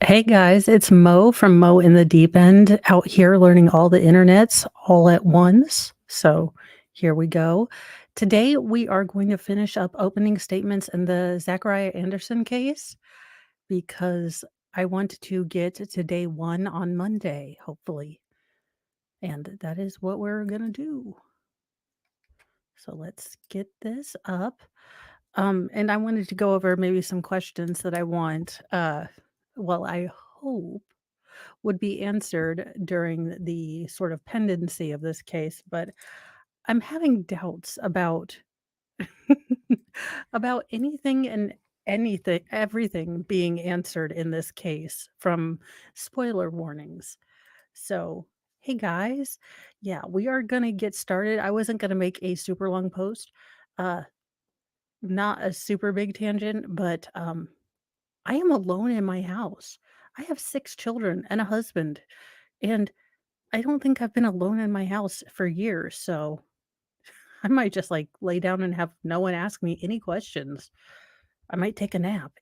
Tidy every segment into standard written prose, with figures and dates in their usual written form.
Hey guys, it's Mo from Mo in the Deep End out here learning all the internets all at once. So here we go. Today we are going to finish up opening statements in the Zachariah Anderson case because I want to get to day one on Monday, hopefully. And that is what we're going to do. So let's get this up. And I wanted to go over maybe some questions that I want, I hope would be answered during the sort of pendency of this case, but I'm having doubts about about anything and everything being answered in this case from spoiler warnings. So, hey guys, yeah, we are going to get started. I wasn't going to make a super long post. Uh not a super big tangent, but I am alone in my house. I have 6 children and a husband, and I don't think I've been alone in my house for years, so I might just, like, lay down and have no one ask me any questions. I might take a nap.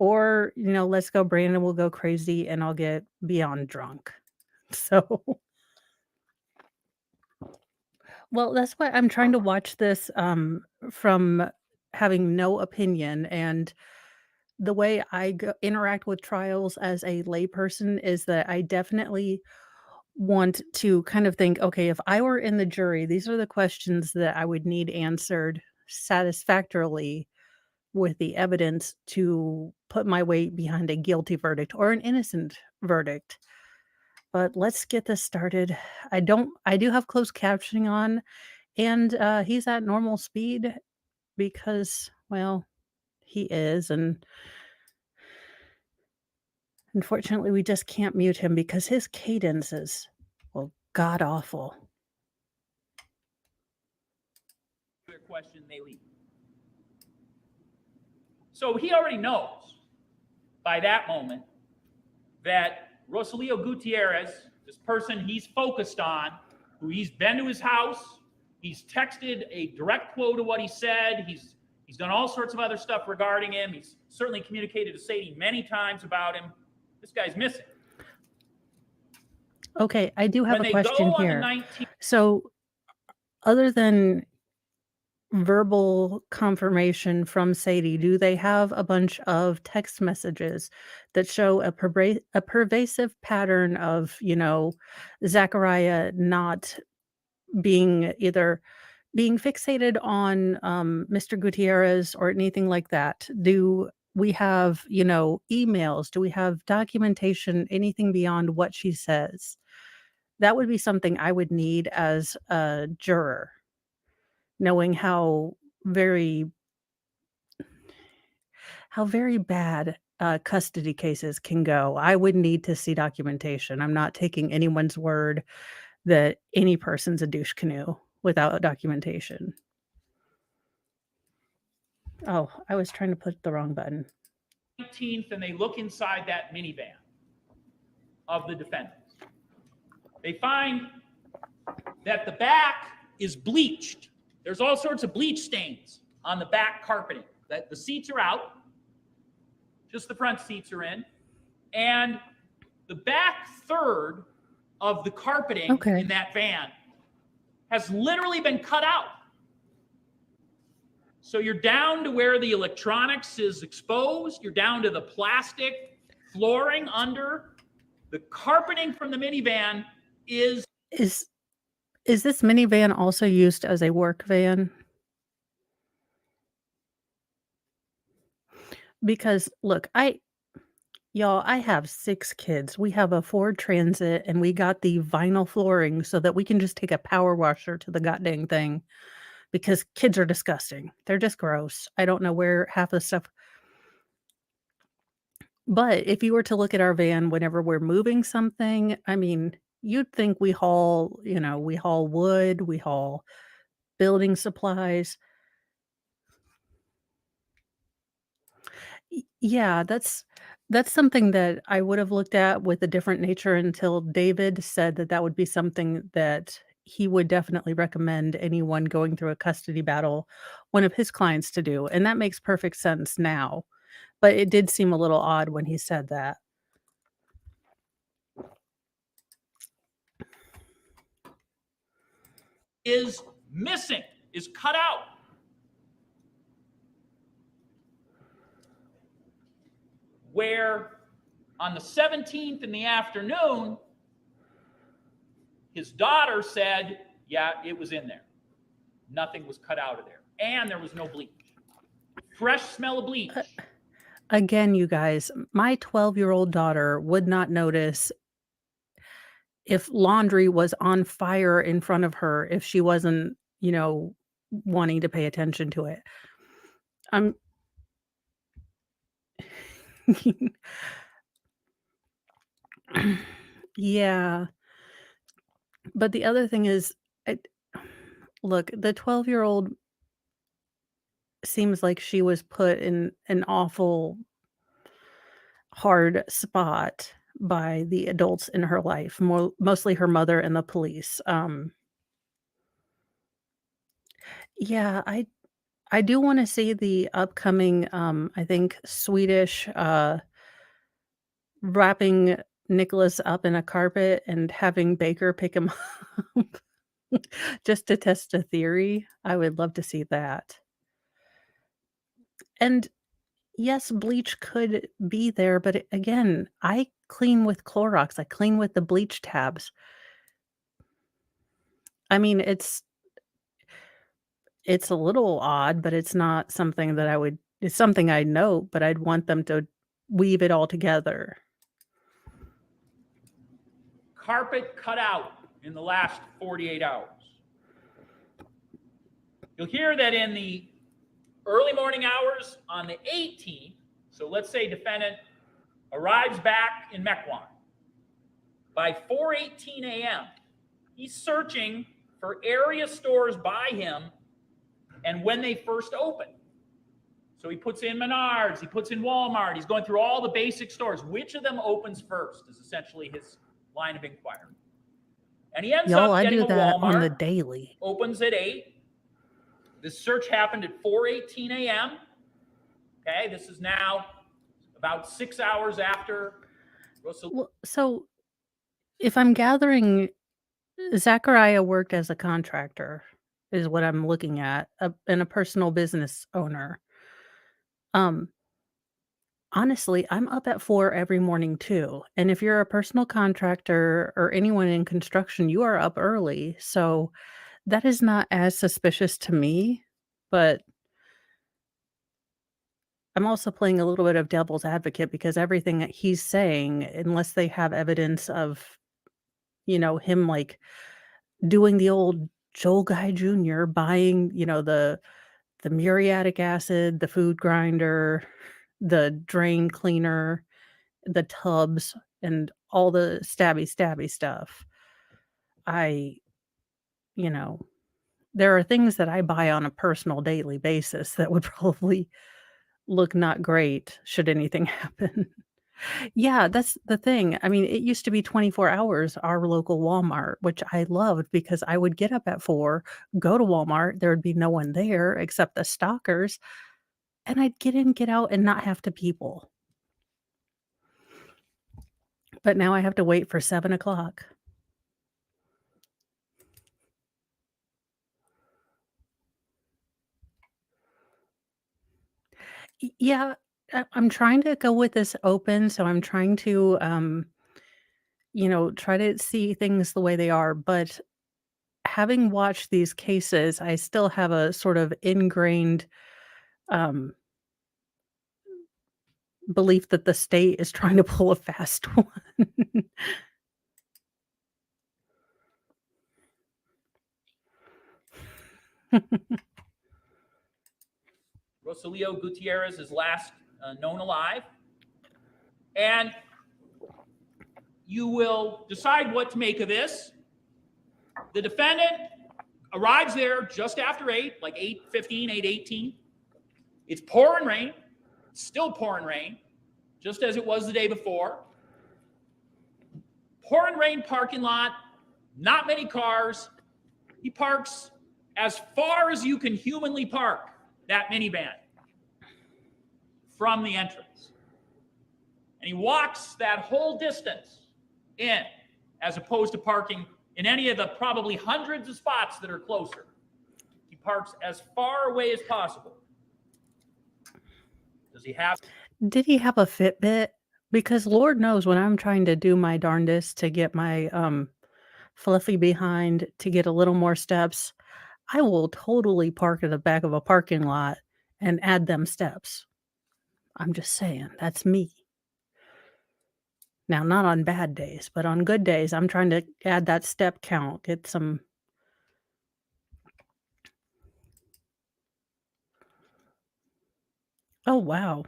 Or, let's go Brandon will go crazy and I'll get beyond drunk. So, well, that's why I'm trying to watch this, from having no opinion, and the way I interact with trials as a layperson is that I definitely want to kind of think, okay, if I were in the jury, these are the questions that I would need answered satisfactorily with the evidence to put my weight behind a guilty verdict or an innocent verdict. But let's get this started. I do have closed captioning on, and he's at normal speed because, well, he is, and unfortunately we just can't mute him because his cadence is, well, god awful. Question they leave. So he already knows by that moment that Rosalio Gutierrez, this person he's focused on, who he's been to his house, he's texted a direct quote of what he said, he's done all sorts of other stuff regarding him, he's certainly communicated to Sadie many times about him. This guy's missing. Okay, I do have a question here. So, other than verbal confirmation from Sadie, do they have a bunch of text messages that show a pervasive pattern of, Zachariah not being either being fixated on Mr. Gutierrez or anything like that? Do we have, emails? Do we have documentation, anything beyond what she says? That would be something I would need as a juror, knowing how very bad, custody cases can go. I would need to see documentation. I'm not taking anyone's word that any person's a douche canoe without documentation. Oh, I was trying to push the wrong button. 19th, and they look inside that minivan of the defendants. They find that the back is bleached. There's all sorts of bleach stains on the back carpeting. That the seats are out, just the front seats are in, and the back third of the carpeting in that van has literally been cut out. So you're down to where the electronics is exposed. You're down to the plastic flooring under. The carpeting from the minivan is... Is this minivan also used as a work van? Because look, I have 6 kids. We have a Ford Transit, and we got the vinyl flooring so that we can just take a power washer to the goddamn thing because kids are disgusting. They're just gross. I don't know where half the stuff. But if you were to look at our van whenever we're moving something, I mean, you'd think we haul wood, we haul building supplies. Yeah, that's something that I would have looked at with a different nature until David said that that would be something that he would definitely recommend anyone going through a custody battle, one of his clients to do, and that makes perfect sense now. but it did seem a little odd when he said that. Is missing, is cut out. Where on the 17th in the afternoon, his daughter said, yeah, it was in there. Nothing was cut out of there. And there was no bleach. Fresh smell of bleach. Again, you guys, my 12-year-old daughter would not notice if laundry was on fire in front of her if she wasn't, wanting to pay attention to it. I'm Yeah, but the other thing is, I look, the 12-year-old seems like she was put in an awful hard spot by the adults in her life, mostly her mother and the police. Yeah, I do wanna see the upcoming, I think, Swedish, wrapping Nicholas up in a carpet and having Baker pick him up just to test a theory. I would love to see that. And yes, bleach could be there, but again, I clean with Clorox, I clean with the bleach tabs. I mean, it's a little odd, but it's not something that it's something I note, but I'd want them to weave it all together. Carpet cut out in the last 48 hours. You'll hear that in the early morning hours on the 18th, so let's say defendant arrives back in Mequon. By 4:18 a.m., he's searching for area stores by him and when they first open. So he puts in Menards, he puts in Walmart, he's going through all the basic stores. Which of them opens first is essentially his line of inquiry. And he ends Y'all, up I getting do a that on the Walmart, daily. opens at 8. This search happened at 4:18 a.m. Okay, this is now about 6 hours after Russell. Well, so if I'm gathering, Zachariah worked as a contractor, is what I'm looking at, and a personal business owner. Um, Honestly, I'm up at 4 every morning too, and if you're a personal contractor or anyone in construction, you are up early, so that is not as suspicious to me, but I'm also playing a little bit of devil's advocate because everything that he's saying, unless they have evidence of, him, like, doing the old Joel Guy Jr., buying, the muriatic acid, the food grinder, the drain cleaner, the tubs, and all the stabby stuff. I you know, there are things that I buy on a personal daily basis that would probably look not great should anything happen. Yeah, that's the thing. I mean, it used to be 24 hours, our local Walmart, which I loved because I would get up at 4, go to Walmart, there would be no one there except the stalkers, and I'd get in, get out, and not have to people. But now I have to wait for 7 o'clock. Yeah, I'm trying to go with this open, so I'm trying to, try to see things the way they are, but having watched these cases, I still have a sort of ingrained, um, belief that the state is trying to pull a fast one. Rosalio Gutierrez is last known alive. And you will decide what to make of this. The defendant arrives there just after 8, like 8:15, 8:18. It's pouring rain, still pouring rain, just as it was the day before. Pouring rain parking lot, not many cars. He parks as far as you can humanly park that minivan from the entrance. And he walks that whole distance in, as opposed to parking in any of the probably hundreds of spots that are closer. He parks as far away as possible. Does he have? Did he have a Fitbit? Because Lord knows when I'm trying to do my darndest to get my fluffy behind to get a little more steps, I will totally park at the back of a parking lot and add them steps. I'm just saying, that's me. Now, not on bad days, but on good days, I'm trying to add that step count, get some. Oh, wow.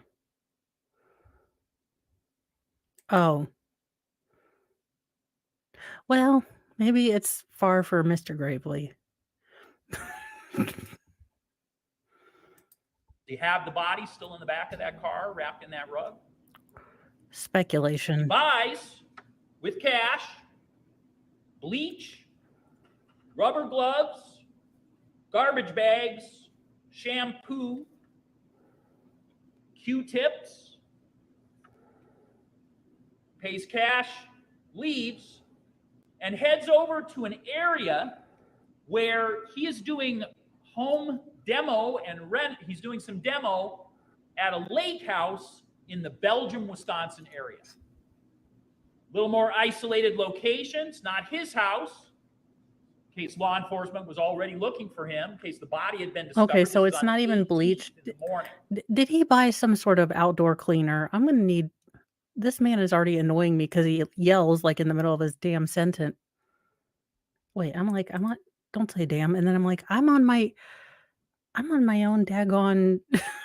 Oh. Well, maybe it's far for Mr. Gravely. Does he have the body still in the back of that car, wrapped in that rug? He Speculation. buys, with cash, bleach, rubber gloves, garbage bags, shampoo, Q-tips, pays cash, leaves, and heads over to an area where he is doing home demo and rent. He's doing some demo at a lake house in the Belgium, Wisconsin area. A little more isolated locations, not his house, in case law enforcement was already looking for him, in case the body had been discovered. Okay, so This is it's on not the even 18th bleached. in the morning. Did he buy some sort of outdoor cleaner? I'm gonna need. This man is already annoying me because he yells like in the middle of his damn sentence. Wait, I'm like, I'm not. Don't say damn. And then I'm like, I'm on my own daggone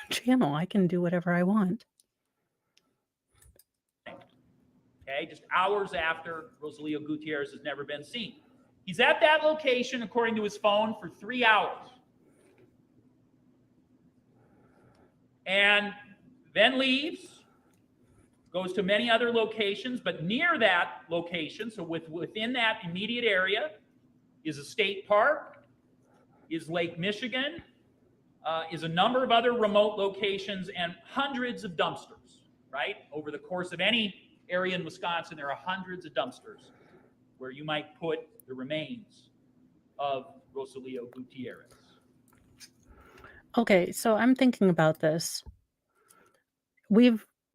channel. I can do whatever I want. Okay, just hours after Rosalio Gutierrez has never been seen. He's at that location, according to his phone, for 3 hours. And then leaves, goes to many other locations, but near that location, so within that immediate area, is a state park, is Lake Michigan, is a number of other remote locations, and hundreds of dumpsters, right? Over the course of any area in Wisconsin, there are hundreds of dumpsters where you might put the remains of Rosalio Gutierrez. Okay, so I'm thinking about this.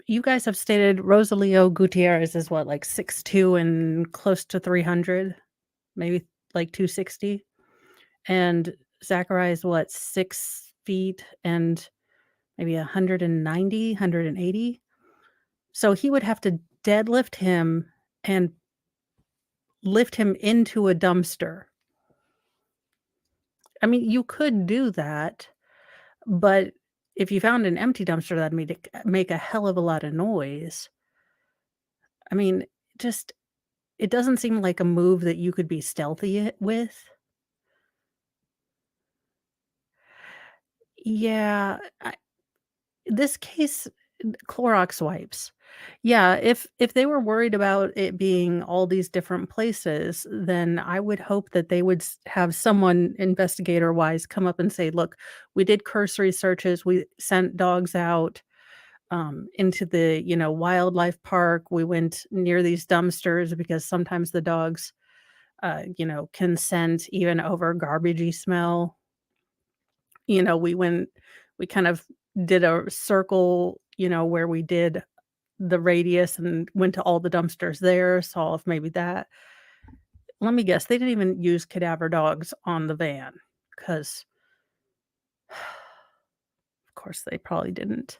You guys have stated Rosalio Gutierrez is what, like 6'2" and close to 300, maybe like 260, and Zachariah is what, 6 feet and maybe 190, 180. So he would have to deadlift him and lift him into a dumpster. I mean, you could do that, but if you found an empty dumpster, that'd make a hell of a lot of noise. I mean, just it doesn't seem like a move that you could be stealthy with. Yeah, this case, Clorox wipes. Yeah, if they were worried about it being all these different places, then I would hope that they would have someone investigator-wise come up and say, "Look, we did cursory searches. We sent dogs out into the wildlife park. We went near these dumpsters because sometimes the dogs, can scent even over garbagey smell. We kind of did a circle, where we did the radius and went to all the dumpsters there, saw if maybe that. Let me guess, they didn't even use cadaver dogs on the van because, of course, they probably didn't.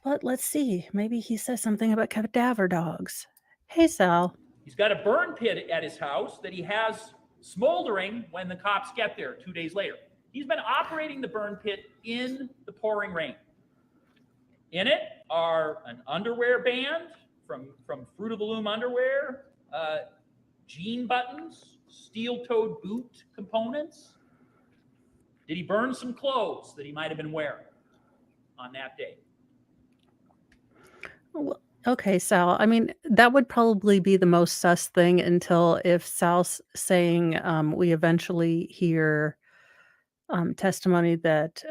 But let's see, maybe he says something about cadaver dogs. Hey, Sal. He's got a burn pit at his house that he has smoldering when the cops get there 2 days later. He's been operating the burn pit in the pouring rain. In it are an underwear band from Fruit of the Loom underwear, jean buttons, steel-toed boot components. Did he burn some clothes that he might have been wearing on that day? Well, okay, Sal. I mean, that would probably be the most sus thing until if Sal's saying we eventually hear testimony that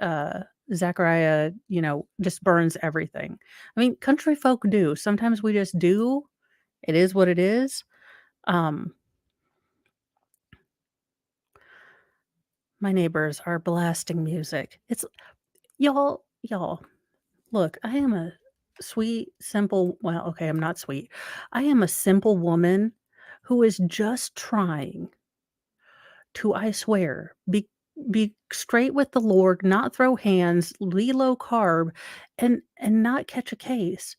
Zachariah, just burns everything. I mean, country folk do. Sometimes we just do. It is what it is. Um, my neighbors are blasting music. It's y'all, look, I am a sweet, simple, well, okay, I'm not sweet. I am a simple woman who is just trying to, I swear, be straight with the Lord, not throw hands, be low carb, and not catch a case.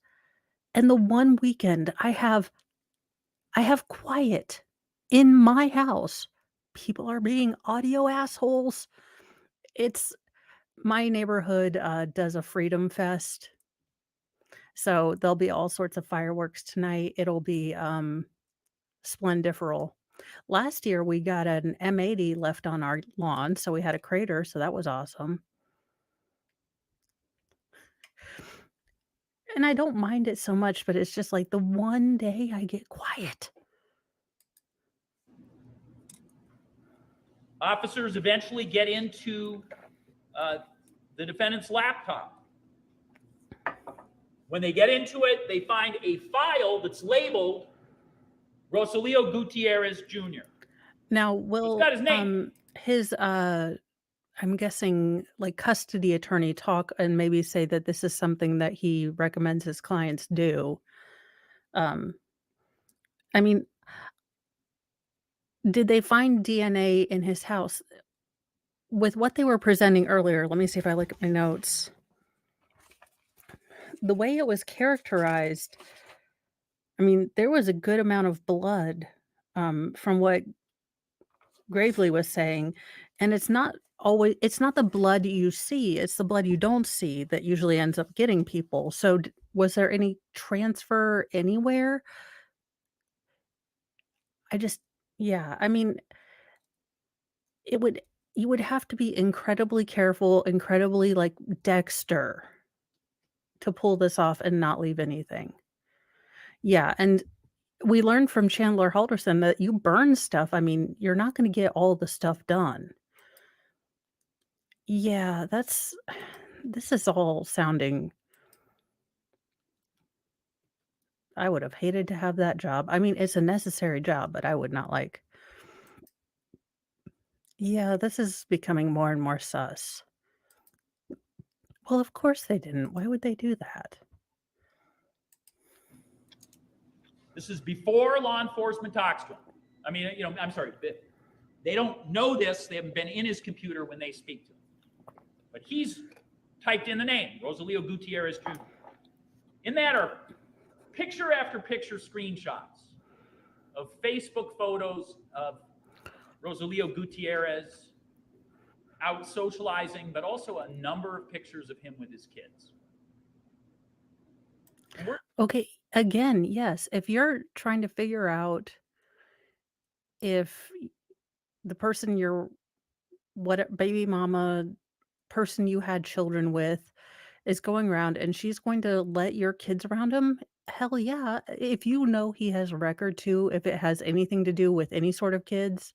And the one weekend I have quiet in my house. People are being audio assholes. It's my neighborhood does a freedom fest. So there'll be all sorts of fireworks tonight. It'll be splendiferal. Last year we got an M80 left on our lawn, so we had a crater, so that was awesome. And I don't mind it so much, but it's just like the one day I get quiet. Officers eventually get into the defendant's laptop. When they get into it, they find a file that's labeled Rosalio Gutierrez Jr. Now, It's will got his name. his I'm guessing like custody attorney talk and maybe say that this is something that he recommends his clients do. Um, I mean, did they find DNA in his house? With what they were presenting earlier, let me see if I look at my notes. The way it was characterized, I mean, there was a good amount of blood from what Gravely was saying, and it's not the blood you see, it's the blood you don't see that usually ends up getting people. So was there any transfer anywhere? I just yeah, I mean, it would you would have to be incredibly careful, incredibly like Dexter to pull this off and not leave anything. Yeah, and we learned from Chandler Halderson that you burn stuff. I mean, you're not going to get all the stuff done. Yeah, this is all sounding I would have hated to have that job. I mean, it's a necessary job, but I would not like yeah, this is becoming more and more sus. Well, of course they didn't. Why would they do that? This is before law enforcement talks to him. I mean, I'm sorry. They don't know this. They haven't been in his computer when they speak to him. But he's typed in the name, Rosalio Gutierrez Jr. In that are picture after picture screenshots of Facebook photos of Rosalio Gutierrez out socializing, but also a number of pictures of him with his kids. Okay, again, yes, if you're trying to figure out if the person you're what baby mama person you had children with is going around and she's going to let your kids around him, hell yeah. If you know he has a record too, if it has anything to do with any sort of kids,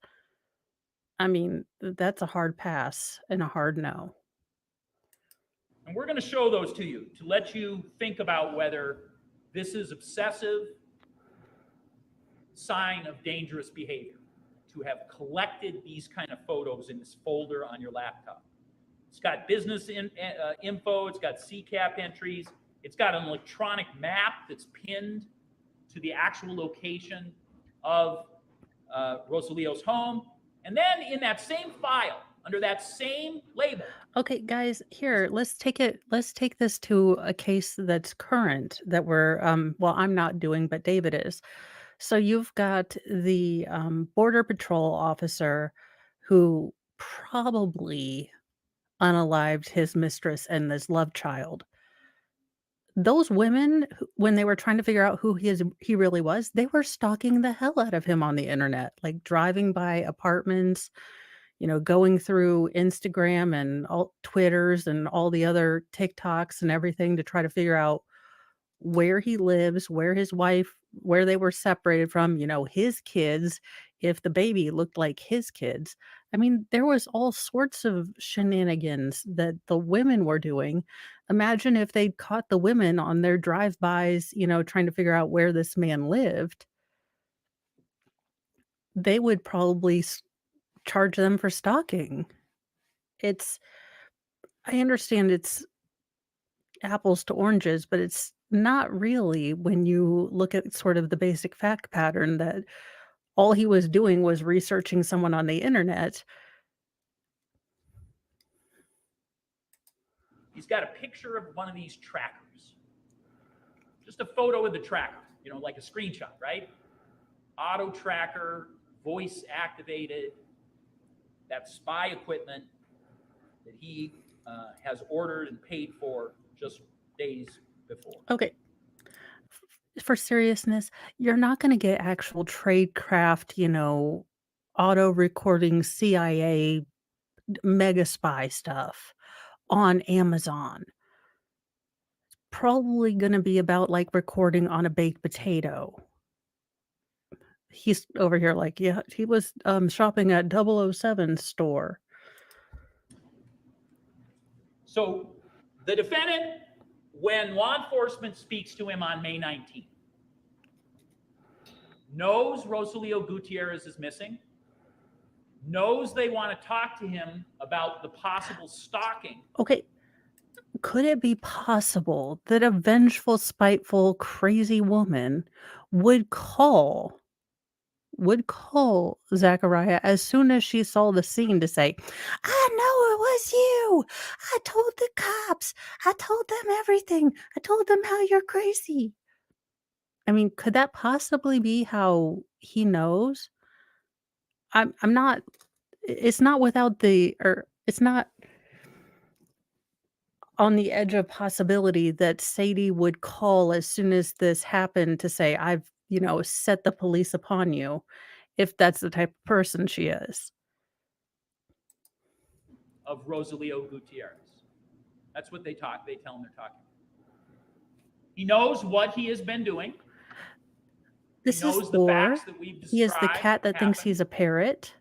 I mean, that's a hard pass and a hard no. And we're going to show those to you to let you think about whether this is obsessive sign of dangerous behavior to have collected these kind of photos in this folder on your laptop. It's got business info, it's got CCAP entries, it's got an electronic map that's pinned to the actual location of Rosalio's home. And then in that same file, under that same label. Okay, guys, here, let's take this to a case that's current that we're well, I'm not doing, but David is. So you've got the border patrol officer who probably unalived his mistress and his love child. Those women, when they were trying to figure out who he really was, they were stalking the hell out of him on the internet, like driving by apartments, going through Instagram and all Twitters and all the other TikToks and everything to try to figure out where he lives, where his wife, where they were separated from, his kids, if the baby looked like his kids. I mean, there was all sorts of shenanigans that the women were doing. Imagine if they'd caught the women on their drive-bys, trying to figure out where this man lived. They would probably charge them for stalking. It's I understand it's apples to oranges, but it's not really when you look at sort of the basic fact pattern that all he was doing was researching someone on the internet. He's got a picture of one of these trackers. Just a photo of the tracker, like a screenshot, right? Auto tracker, voice activated, that spy equipment that he has ordered and paid for just days before. Okay. For seriousness, you're not gonna get actual tradecraft, auto recording CIA mega spy stuff on Amazon. Probably gonna be about, like, recording on a baked potato. He's over here like, "Yeah, he was, shopping at 007 store." So the defendant, when law enforcement speaks to him on May 19th, knows Rosalio Gutierrez is missing, knows they want to talk to him about the possible stalking. Okay, could it be possible that a vengeful, spiteful, crazy woman would call Zachariah as soon as she saw the scene to say, "I know it was you. I told the cops. I told them everything. I told them how you're crazy." I mean, could that possibly be how he knows? I'm not it's not without the or it's not on the edge of possibility that Sadie would call as soon as this happened to say, "I've, set the police upon you," if that's the type of person she is. Of Rosalio Gutierrez. That's what they tell him they're talking. He knows what he has been doing. This he knows is the lore. facts that we've described. He is the cat that thinks he's a parrot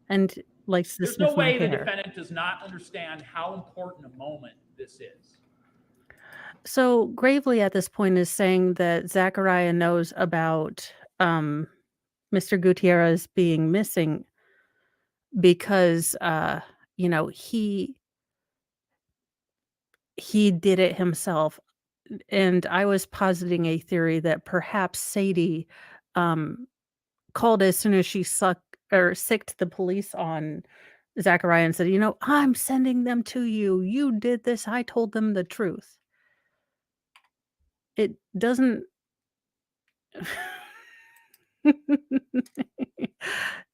and likes to There's no sniff my way the hair. defendant does not understand how important a moment this is. So Gravely at this point is saying that Zachariah knows about Mr. Gutierrez being missing because he did it himself. And I was positing a theory that perhaps Sadie um called as soon as she sicked the police on Zachariah and said, "I'm sending them to you. You did this. I told them the truth." It doesn't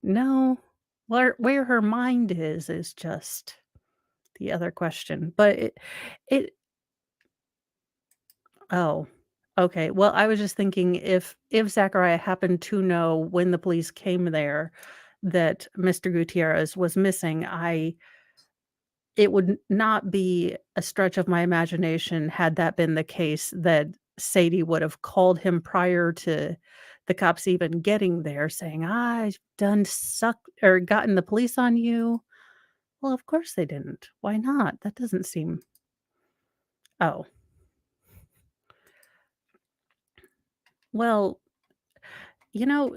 No. Where her mind is just the other question. But it oh, okay. Well, I was just thinking if Zachariah happened to know when the police came there that Mr. Gutierrez was missing, it would not be a stretch of my imagination had that been the case that Sadie would have called him prior to the cops even getting there saying, "I've done suck or gotten the police on you." Well, of course they didn't. Why not? That doesn't seem Oh. Well,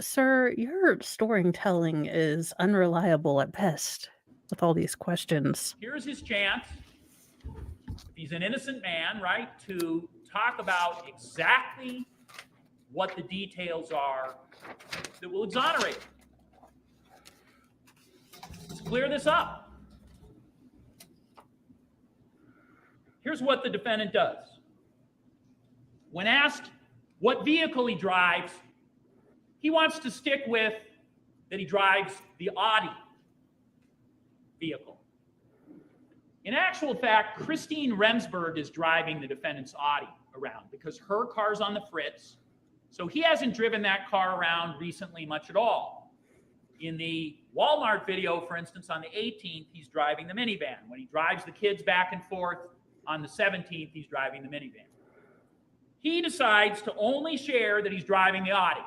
sir, your storytelling is unreliable at best with all these questions. Here's his chance, if he's an innocent man, right, to talk about exactly what the details are that will exonerate him. Let's clear this up. Here's what the defendant does. When asked what vehicle he drives, he wants to stick with that he drives the Audi vehicle. In actual fact, Christine Remsburg is driving the defendant's Audi around because her car's on the fritz, so he hasn't driven that car around recently much at all. In the Walmart video, for instance, on the 18th, he's driving the minivan. When he drives the kids back and forth on the 17th, he's driving the minivan. He decides to only share that he's driving the Audi.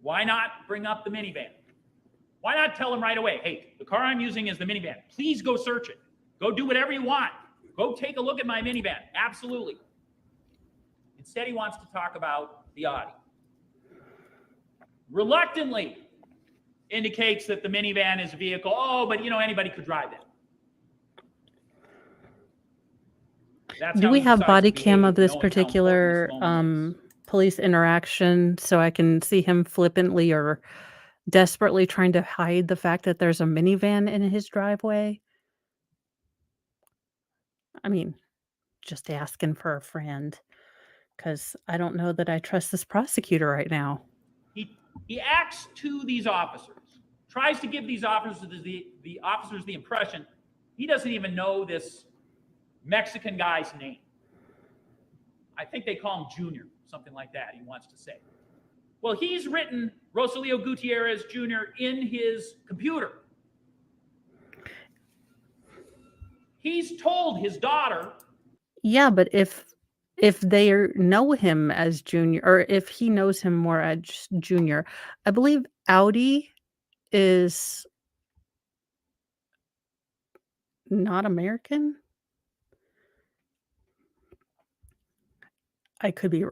Why not bring up the minivan? Why not tell him right away, hey, the car I'm using is the minivan. Please go search it. Go do whatever you want. Go take a look at my minivan. Absolutely. Instead, he wants to talk about the Audi. Reluctantly indicates that the minivan is a vehicle. Oh, but anybody could drive that. That's Do how we he have decides body to cam behave, of this knowing how important particular this moment is. police interaction so I can see him flippantly or desperately trying to hide the fact that there's a minivan in his driveway? I mean, just asking for a friend, because I don't know that I trust this prosecutor right now. He acts to these officers, tries to give these officers the officers the impression he doesn't even know this Mexican guy's name. I think they call him Junior, something like that, he wants to say. Well, he's written Rosalio Gutierrez Jr. in his computer. He's told his daughter. Yeah, but if they know him as Junior, or if he knows him more as Junior, I believe Audi is not American. I could be.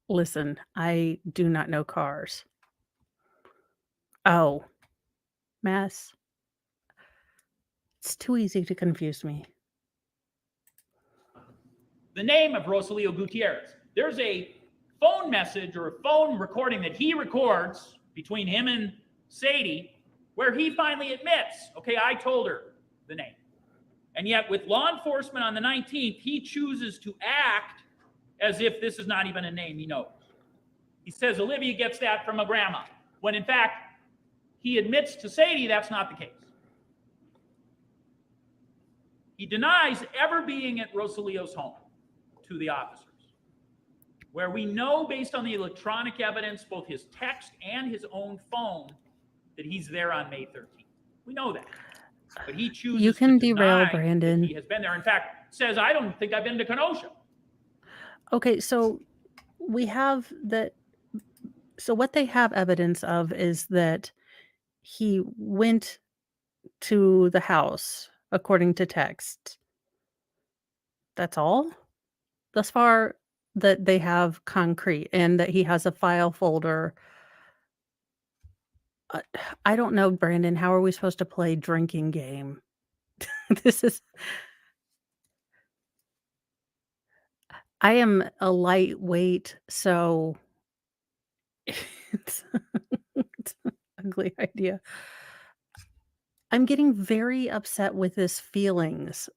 Listen, I do not know cars. Oh, Mass. It's too easy to confuse me. The name of Rosalio Gutierrez. There's a phone message or a phone recording that he records between him and Sadie where he finally admits, okay, I told her the name. And yet with law enforcement on the 19th, he chooses to act as if this is not even a name he knows. He says Olivia gets that from a grandma, when in fact, he admits to Sadie that's not the case. He denies ever being at Rosalio's home to the officers, where we know based on the electronic evidence, both his text and his own phone, that he's there on May 13th. We know that. But he chooses You can to derail, deny Brandon. that he has been there. In fact, says, I don't think I've been to Kenosha. Okay, so we have that. So what they have evidence of is that he went to the house, according to text. That's all? Thus far, that they have concrete and that he has a file folder. I don't know, Brandon. How are we supposed to play drinking game? This is. I am a lightweight, so it's, it's an ugly idea. I'm getting very upset with his feelings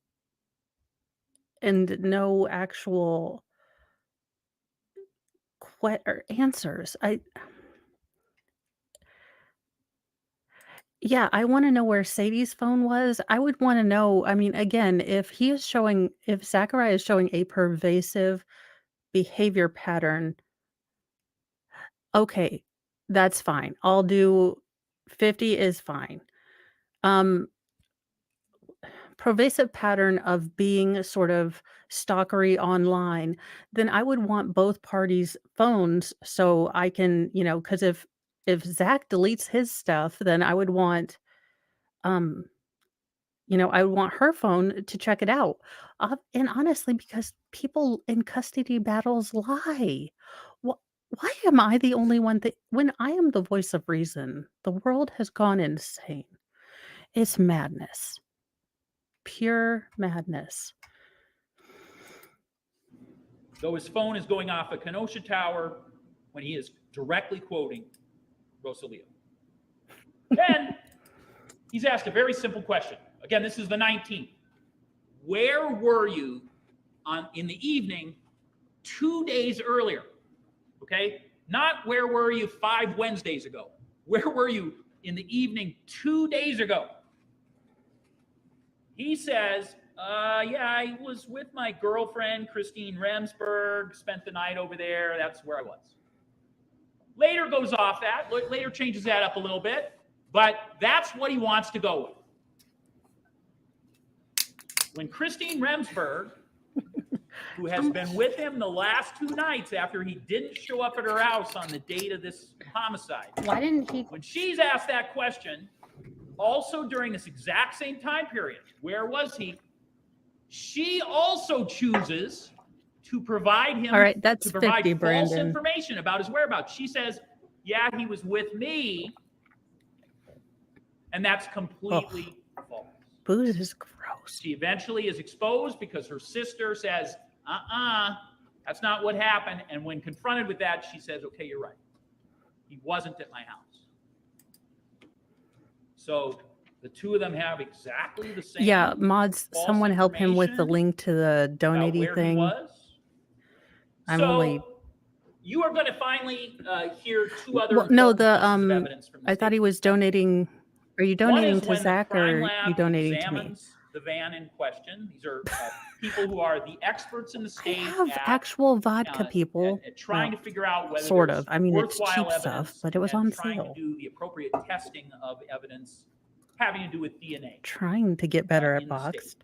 and no actual or answers. Yeah, I want to know where Sadie's phone was. I would want to know. I mean, again, if Zachariah is showing a pervasive behavior pattern, okay, that's fine. I'll do 50 is fine. Pervasive pattern of being sort of stalkery online, then I would want both parties' phones so I can, because if Zach deletes his stuff, then I would want, um, I would want her phone to check it out. And honestly, because people in custody battles lie. Why am I the only one that, when I am the voice of reason, the world has gone insane? It's madness. Pure madness. Though his phone is going off at Kenosha Tower when he is directly quoting Rosalio. Then he's asked a very simple question. Again, this is the 19th. Where were you in the evening 2 days earlier? Okay? Not where were you 5 Wednesdays ago. Where were you in the evening 2 days ago? He says, yeah, I was with my girlfriend, Christine Remsburg, spent the night over there. That's where I was. Later goes off that. Later changes that up a little bit. But that's what he wants to go with. When Christine Remsburg, who has been with him the last 2 nights after he didn't show up at her house on the date of this homicide. Why didn't he? When she's asked that question, also during this exact same time period, where was he? She also chooses to provide him All right, that's to provide 50, false Brandon. information about his whereabouts. She says, "Yeah, he was with me," and that's completely false. Booze is gross. She eventually is exposed because her sister says, that's not what happened. And when confronted with that, she says, "Okay, you're right. He wasn't at my house." So the two of them have exactly the same. Yeah, mods, false someone help him with the information link to the about donating where he thing. was. I'm So only. you are going to finally hear two other Well, no, important pieces of evidence from the I thought he state was defense. donating. Are you One donating is to when the Zach or crime are lab you donating to me? examines the van in question. These are people who are the experts in the I state have at actual vodka people. at trying to figure out whether Sort there's of. I mean, it's worthwhile cheap stuff, evidence but it was and on trying sale. to do the appropriate testing of evidence having to do with DNA. Trying to get better at in the state. boxed.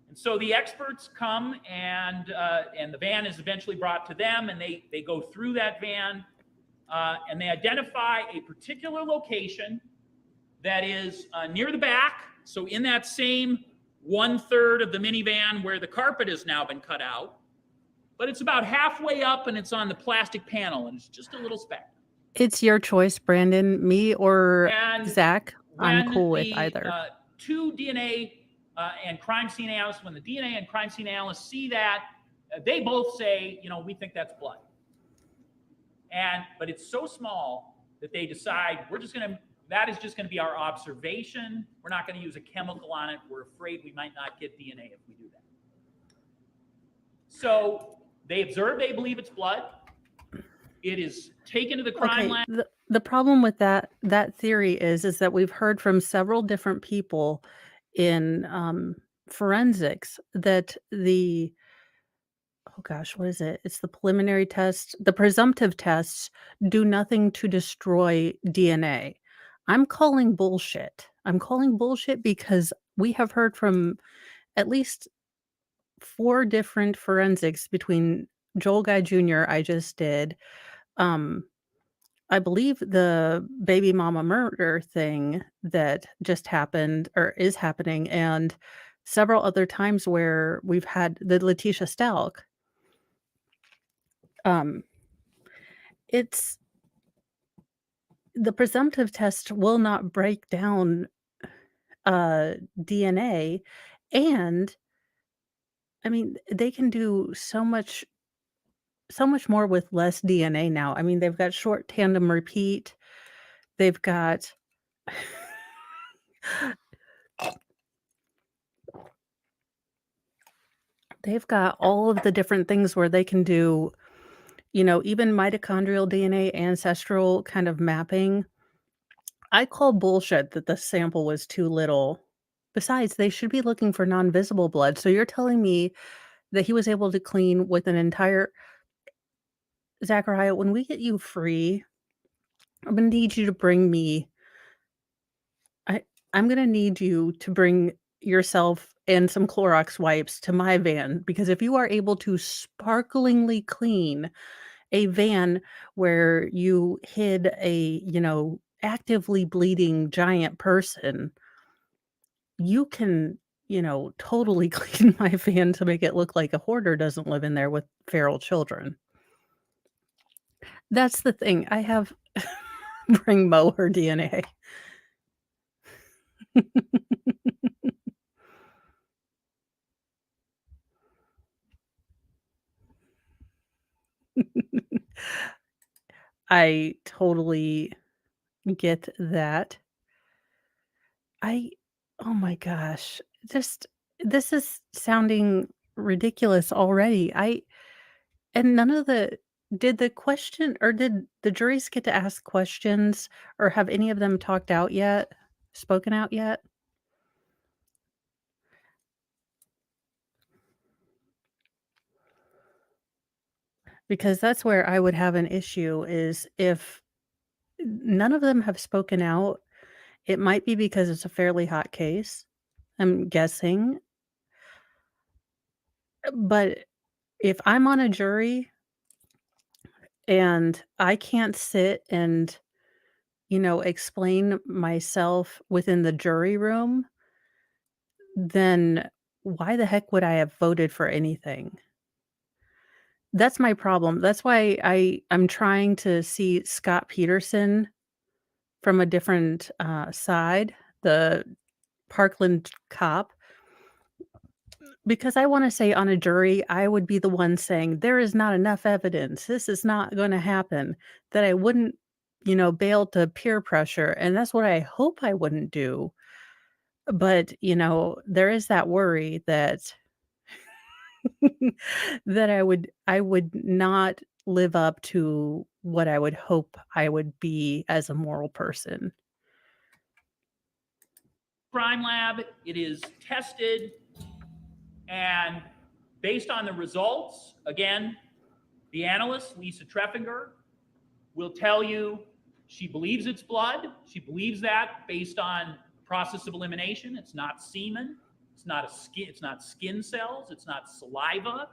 And so the experts come and the van is eventually brought to them, and they go through that van and they identify a particular location that is near the back. So in that same 1/3 of the minivan where the carpet has now been cut out, but it's about halfway up and it's on the plastic panel and it's just a little speck. It's your choice, Brandon. Me or And Zach, I'm when cool with the either. two DNA and crime scene analysts, when the DNA and crime scene analysts see that, they both say, we think that's blood. But it's so small that they decide that is just going to be our observation. We're not going to use a chemical on it. We're afraid we might not get DNA if we do that. So they observe, they believe it's blood. It is taken to the crime lab. The problem with that theory is that we've heard from several different people in forensics that what is it? It's the preliminary test. The presumptive tests do nothing to destroy DNA. I'm calling bullshit. Because we have heard from at least 4 different forensics between Joel Guy Jr. I just did. I believe the baby mama murder thing that just happened or is happening, and several other times where we've had the Letitia Stalk. It's the presumptive test will not break down DNA, and I mean, they can do so much more with less DNA now. I mean, they've got short tandem repeat. They've got all of the different things where they can do, even mitochondrial DNA ancestral kind of mapping. I call bullshit that the sample was too little. Besides, they should be looking for non-visible blood. So you're telling me that he was able to clean with an entire Zachariah, when we get you free, I'm gonna need you to bring me I'm gonna need you to bring yourself and some Clorox wipes to my van, because if you are able to sparklingly clean a van where you hid a, actively bleeding giant person, you can, totally clean my van to make it look like a hoarder doesn't live in there with feral children. That's the thing. I have bring Mo her DNA. I totally get that. Oh my gosh, this is sounding ridiculous already. And none of did the question or did the juries get to ask questions, or have any of them spoken out yet? Because that's where I would have an issue, is if none of them have spoken out. It might be because it's a fairly hot case, I'm guessing. But if I'm on a jury and I can't sit and, explain myself within the jury room, then why the heck would I have voted for anything? That's my problem. That's why I'm trying to see Scott Peterson from a different, side, the Parkland cop, because I wanna say on a jury, I would be the one saying, "There is not enough evidence. This is not gonna happen," that I wouldn't, bail to peer pressure, and that's what I hope I wouldn't do, but, there is that worry that that I would not live up to what I would hope I would be as a moral person. Crime lab, it is tested, and based on the results, again, the analyst, Lisa Treffinger, will tell you she believes it's blood. She believes that based on process of elimination. It's not semen. It's not skin cells. It's not saliva.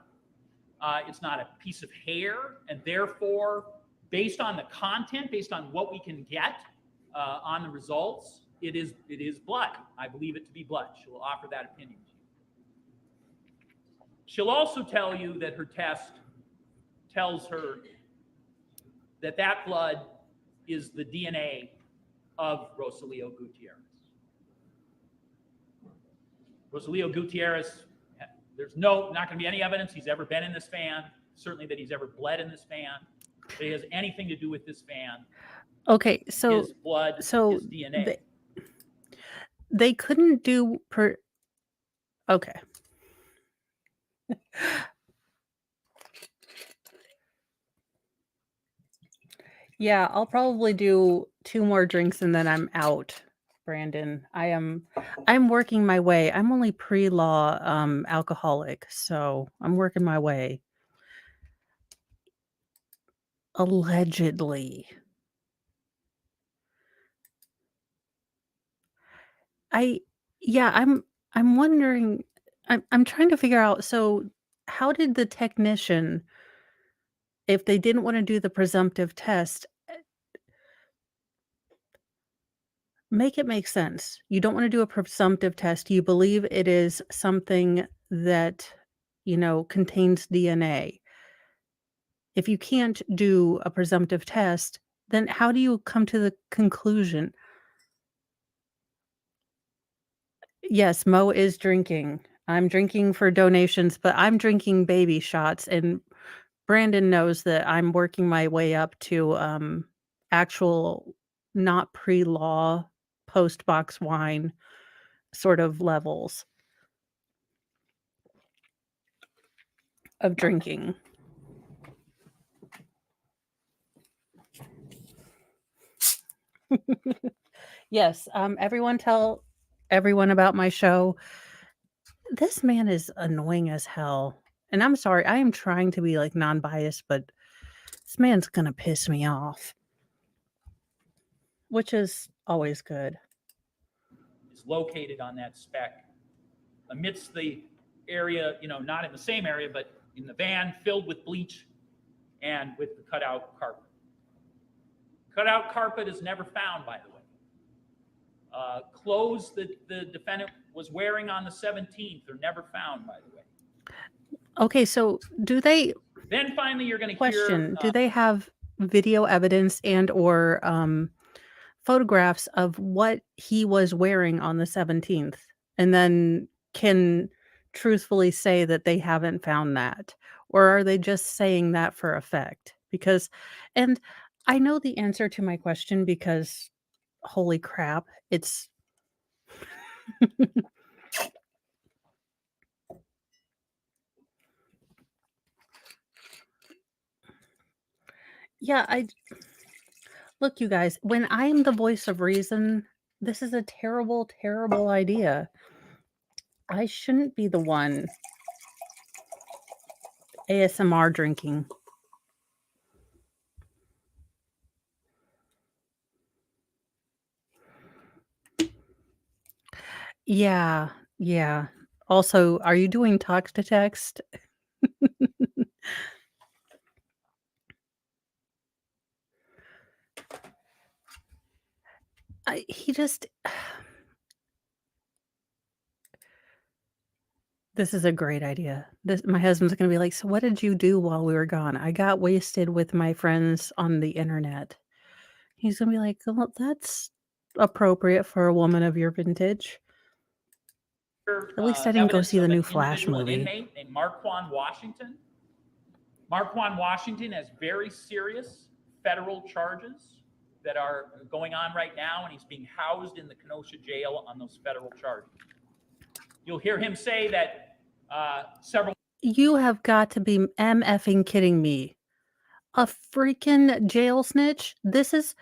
It's not a piece of hair. And therefore, based on the content, based on what we can get on the results, it is blood. I believe it to be blood. She will offer that opinion to you. She'll also tell you that her test tells her that that blood is the DNA of Rosalio Gutierrez. Rosalio Gutierrez, there's not going to be any evidence he's ever been in this van, certainly that he's ever bled in this van, that he has anything to do with this van. Okay, so His blood, so his DNA. they couldn't do okay. Yeah, I'll probably do 2 more drinks and then I'm out, Brandon. I'm working my way. I'm only pre-law, alcoholic, so I'm working my way. Allegedly. I yeah, I'm wondering I'm trying to figure out, so how did the technician, if they didn't wanna do the presumptive test, make it make sense. You don't wanna do a presumptive test. You believe it is something that, contains DNA. If you can't do a presumptive test, then how do you come to the conclusion? Yes, Mo is drinking. I'm drinking for donations, but I'm drinking baby shots, and Brandon knows that I'm working my way up to, actual not pre-law, post-box wine sort of levels of drinking. Yes, everyone tell everyone about my show. This man is annoying as hell, and I'm sorry, I am trying to be, like, non-biased, but this man's gonna piss me off, which is always good. Is located on that spec amidst the area, not in the same area, but in the van filled with bleach and with the cutout carpet. Cutout carpet is never found, by the way. Clothes that the defendant was wearing on the 17th are never found, by the way. Okay, so Then finally, you're going to question, hear. do they have video evidence and or, photographs of what he was wearing on the 17th, and then can truthfully say that they haven't found that? Or are they just saying that for effect? Because and I know the answer to my question because holy crap, it's yeah, I look, you guys, when I am the voice of reason, this is a terrible, terrible idea. I shouldn't be the one ASMR drinking. Yeah, yeah. Also, are you doing talk to text? he just this is a great idea. My husband's gonna be like, "So what did you do while we were gone?" "I got wasted with my friends on the internet." He's gonna be like, "Well, that's appropriate for a woman of your vintage." At least I didn't go Evidence see the of new an Flash individual, an movie. inmate named Marquand Washington. Marquand Washington has very serious federal charges that are going on right now, and he's being housed in the Kenosha jail on those federal charges. You'll hear him say that several. You have got to be MFing kidding me. A freaking jail snitch? This is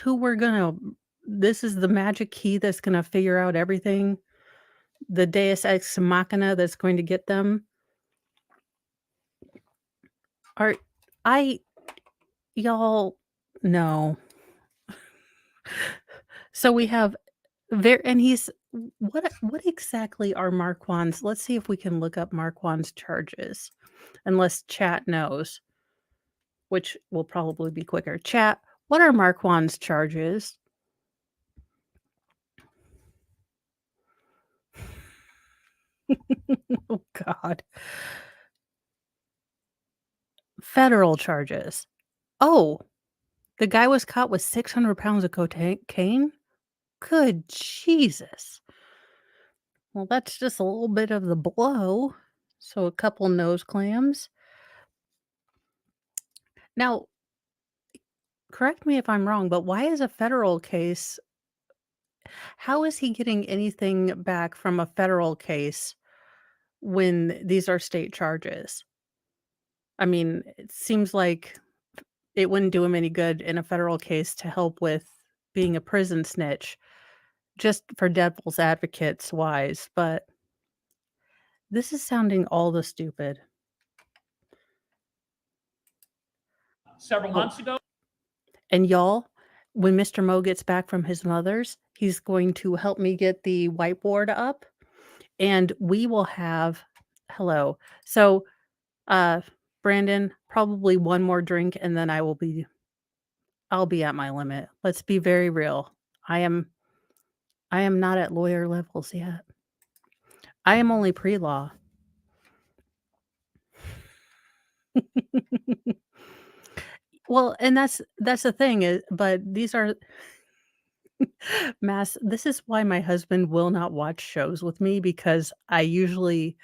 who we're gonna this is the magic key that's gonna figure out everything? The deus ex machina that's going to get them? Are I y'all no. So we have and he's what exactly are Marquand's let's see if we can look up Marquand's charges, unless chat knows, which will probably be quicker. Chat, what are Marquand's charges? Oh god. Federal charges. Oh, the guy was caught with 600 pounds of cocaine? Good Jesus. Well, that's just a little bit of the blow. So a couple nose clams. Now, correct me if I'm wrong, but why is a federal case how is he getting anything back from a federal case when these are state charges? I mean, it seems like it wouldn't do him any good in a federal case to help with being a prison snitch, just for devil's advocates wise, but this is sounding all the stupid. Several Oh, months ago. and y'all, when Mr. Mo gets back from his mother's, he's going to help me get the whiteboard up, and we will have hello. So, uh, Brandon, probably one more drink, and then I'll be at my limit. Let's be very real. I am I am not at lawyer levels yet. I am only pre-law. Well, and that's the thing is but these are this is why my husband will not watch shows with me because I usually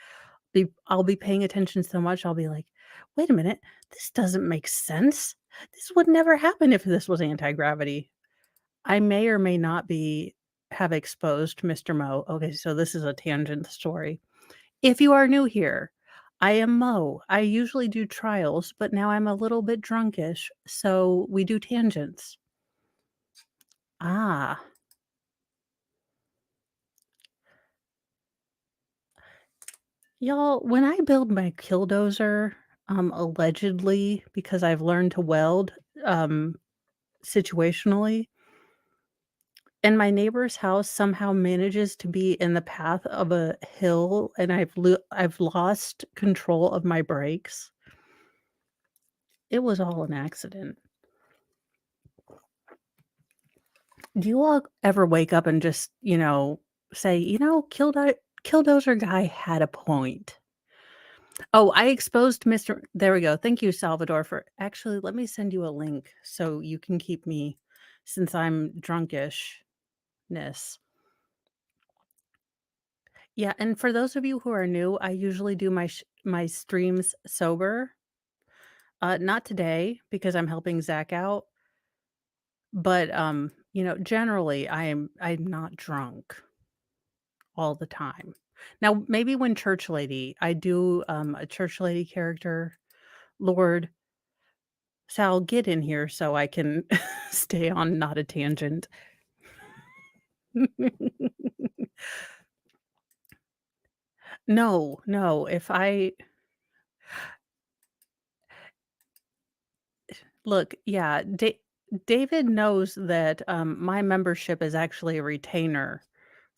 I'll be paying attention so much, I'll be like, "Wait a minute, this doesn't make sense. This would never happen if this was anti-gravity." I may or may not have exposed Mr. Mo. Okay, so this is a tangent story. If you are new here, I am Mo. I usually do trials, but now I'm a little bit drunkish, so we do tangents. Ah. Y'all, when I build my killdozer, allegedly, because I've learned to weld, um, situationally, and my neighbor's house somehow manages to be in the path of a hill, and I've lost control of my brakes. It was all an accident. Do you all ever wake up and just, say, Killdozer guy had a point. Oh, I exposed Mr. There we go. Thank you, Salvador, for actually, let me send you a link so you can keep me since I'm drunkishness. Yeah, and for those of you who are new, I usually do my streams sober. Not today because I'm helping Zach out, but generally I'm not drunk all the time. Now, maybe when church lady, I do a church lady character. Lord, Sal, get in here so I can stay on not a tangent. No, no, if I look, yeah, David knows that, my membership is actually a retainer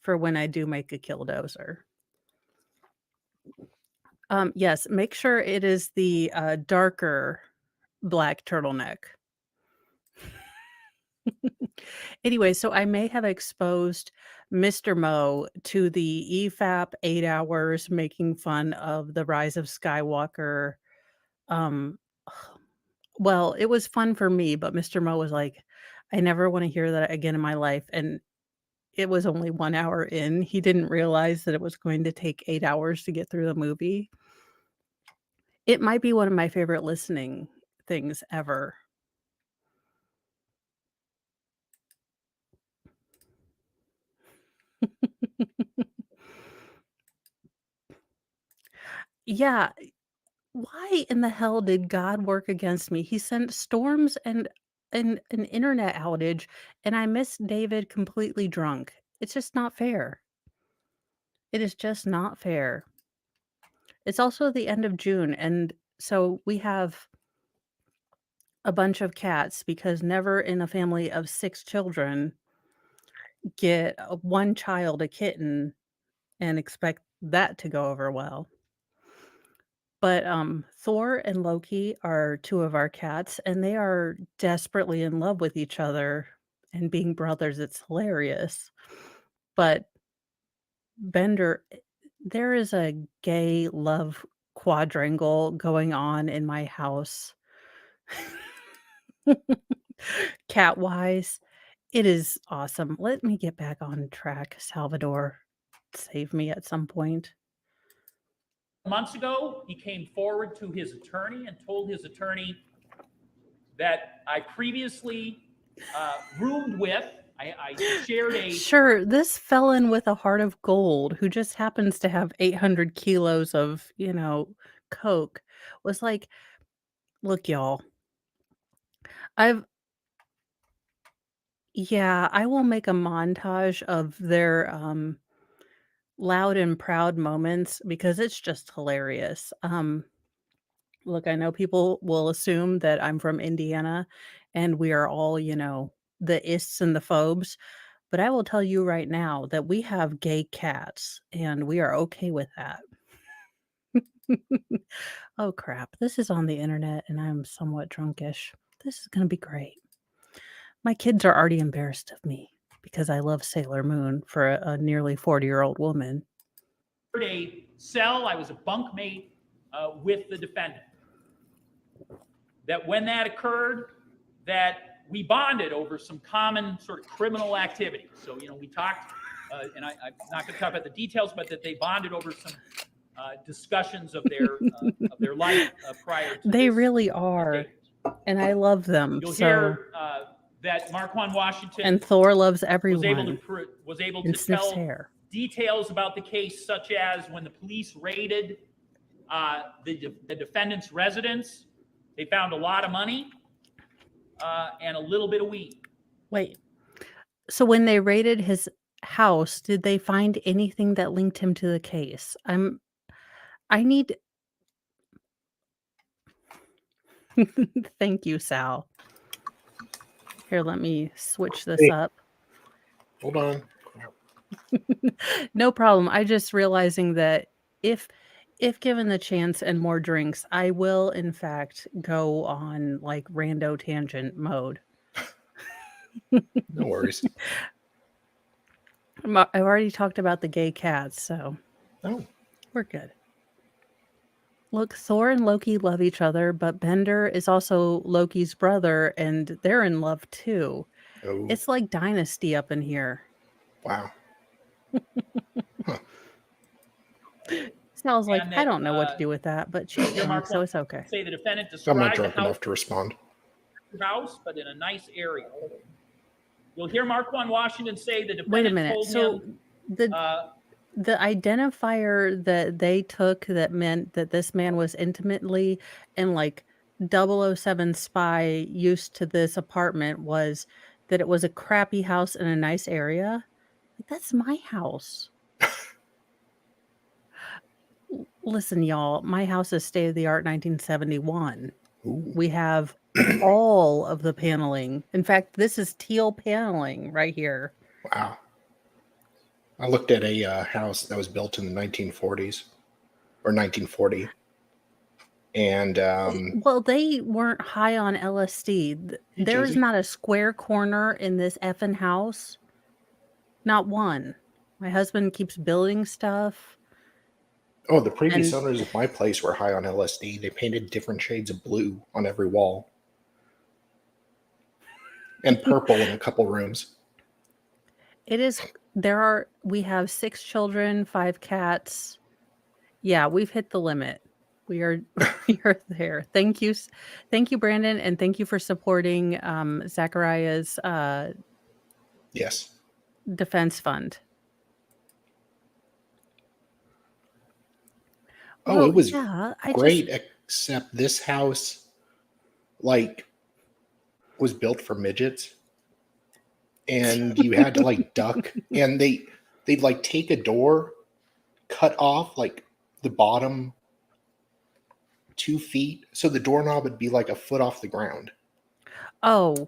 for when I do make a killdozer. Yes, make sure it is the, darker black turtleneck. Anyway, so I may have exposed Mr. Mo to the EFAP 8 hours making fun of the Rise of Skywalker. Um, well, it was fun for me, but Mr. Mo was like, "I never wanna hear that again in my life," and it was only 1 hour in. He didn't realize that it was going to take 8 hours to get through the movie. It might be one of my favorite listening things ever. Yeah, why in the hell did God work against me? He sent storms and an internet outage, and I missed David completely drunk. It's just not fair. It is just not fair. It's also the end of June, and so we have a bunch of cats because never in a family of 6 children get one child a kitten and expect that to go over well. But, Thor and Loki are 2 of our cats, and they are desperately in love with each other and being brothers, it's hilarious. But Bender there is a gay love quadrangle going on in my house. Cat-wise, it is awesome. Let me get back on track, Salvador. Save me at some point. Months ago, he came forward to his attorney and told his attorney that I previously roomed with. I shared a Sure, this felon with a heart of gold who just happens to have 800 kilos of, coke was like, "Look, y'all, I've yeah, I will make a montage of their, loud and proud moments because it's just hilarious." Look, I know people will assume that I'm from Indiana and we are all, the ists and the phobes, but I will tell you right now that we have gay cats and we are okay with that. Oh, crap. This is on the internet and I'm somewhat drunkish. This is going to be great. My kids are already embarrassed of me because I love Sailor Moon for a nearly 40-year-old woman. a cell. I was a bunkmate with the defendant. That when that occurred, that we bonded over some common sort of criminal activity. So, we talked, and I'm not going to talk about the details, but that they bonded over some discussions of their life prior to They this really are, date. and I love them. You'll So, hear that Marquand Washington and Thor loves was able everyone to and sniffs tell hair. details about the case, such as when the police raided the defendant's residence, they found a lot of money and a little bit of weed. Wait, so when they raided his house, did they find anything that linked him to the case? I need Thank you, Sal. Here, let me switch this Hey. up. Hold on. No problem. I just realizing that if given the chance and more drinks, I will in fact go on like rando tangent mode. No worries. I've already talked about the gay cats, so Oh, we're good. Look, Thor and Loki love each other, but Bender is also Loki's brother, and they're in love too. oh, It's like Dynasty up in here. wow. Huh. Sal's like, And I that, don't know what to do with that, but she's here, drunk, Mark, so it's okay. say the defendant I'm not described the drunk house, enough to respond. but in a nice area. You'll hear Marquand Washington say the defendant Wait a minute. told So him. the identifier that they took that meant that this man was intimately and like 007 spy used to this apartment was that it was a crappy house in a nice area. Like, that's my house. Listen, y'all, my house is state of the art 1971. Ooh, We have all of the paneling. In fact, this is teal paneling right here. wow. I looked at a house that was built in the 1940s or 1940. And Well, they weren't high on LSD. Hey, There is Josie. not a square corner in this effing house. Not one. My husband keeps building stuff. Oh, the previous And owners of my place were high on LSD. They painted different shades of blue on every wall and purple in a couple rooms. we have 6 children, 5 cats. Yeah, we've hit the limit. We are we are there. Thank you, Brandon, and thank you for supporting Zachariah's Yes. defense fund. Oh, it was yeah, great, except this house, like, was built for midgets. And you had to, like, duck. And they'd, like, take a door, cut off, like, the bottom 2 feet. So the doorknob would be, like, a foot off the ground. Oh.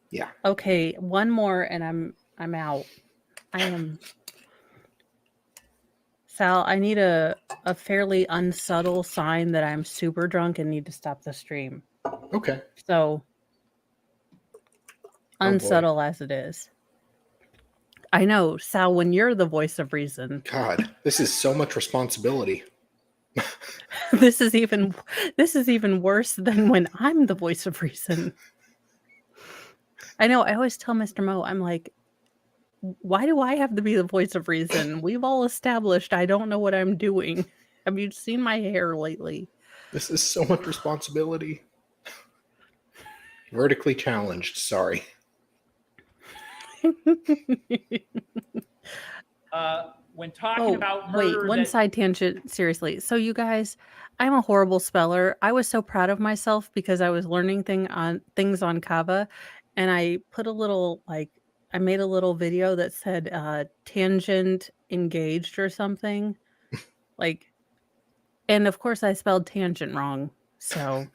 Yeah. Okay, one more and I'm out. I am Sal, I need a fairly unsubtle sign that I'm super drunk and need to stop the stream. Okay. So unsubtle as it is. I know, Sal, when you're the voice of reason. God, this is so much responsibility. This is even worse than when I'm the voice of reason. I know, I always tell Mr. Mo, I'm like, why do I have to be the voice of reason? We've all established I don't know what I'm doing. Have you seen my hair lately? This is so much responsibility. Vertically challenged, sorry. When talking about murder... Wait, one side tangent, seriously. So you guys, I'm a horrible speller. I was so proud of myself because I was learning things on Kava, and I put I made a little video that said tangent engaged or something. And of course I spelled tangent wrong. So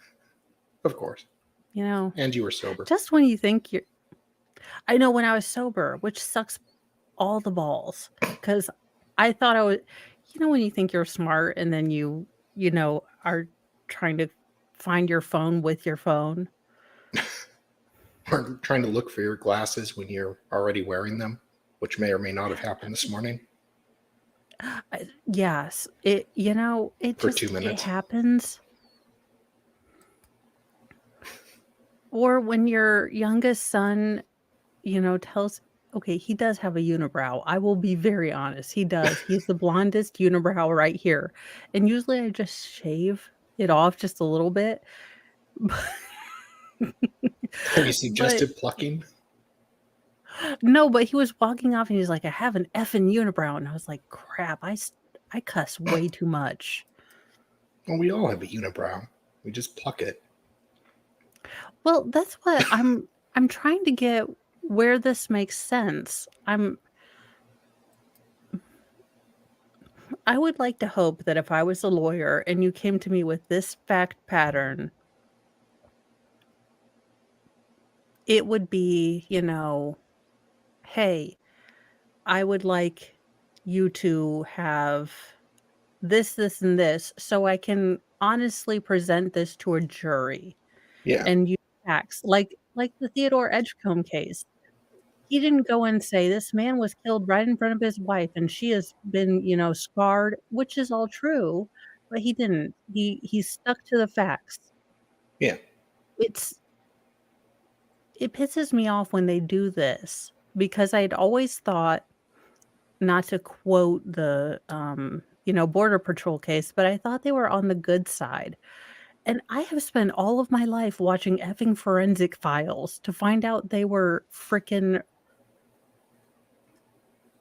of course. And you were sober. Just when you think I know, when I was sober, which sucks all the balls, because I thought I was, when you think you're smart and then you are trying to find your phone with your phone. Or trying to look for your glasses when you're already wearing them, which may or may not have happened this morning. Yes. It for 2 minutes. It happens. Or when your youngest son, tells, okay, he does have a unibrow. I will be very honest. He does. He's the blondest unibrow right here. And usually I just shave it off just a little bit. Have you suggested plucking? No, but he was walking off and he's like, I have an effing unibrow. And I was like, crap, I cuss way too much. Well, we all have a unibrow. We just pluck it. Well, that's what I'm trying to get where this makes sense. I would like to hope that if I was a lawyer and you came to me with this fact pattern, it would be, hey, I would like you to have this, and this, so I can honestly present this to a jury. Yeah. And use facts. Like the Theodore Edgecombe case. He didn't go and say this man was killed right in front of his wife and she has been, scarred, which is all true, but he didn't. He stuck to the facts. Yeah. It pisses me off when they do this, because I'd always thought, not to quote the Border Patrol case, but I thought they were on the good side. And I have spent all of my life watching effing Forensic Files to find out they were freaking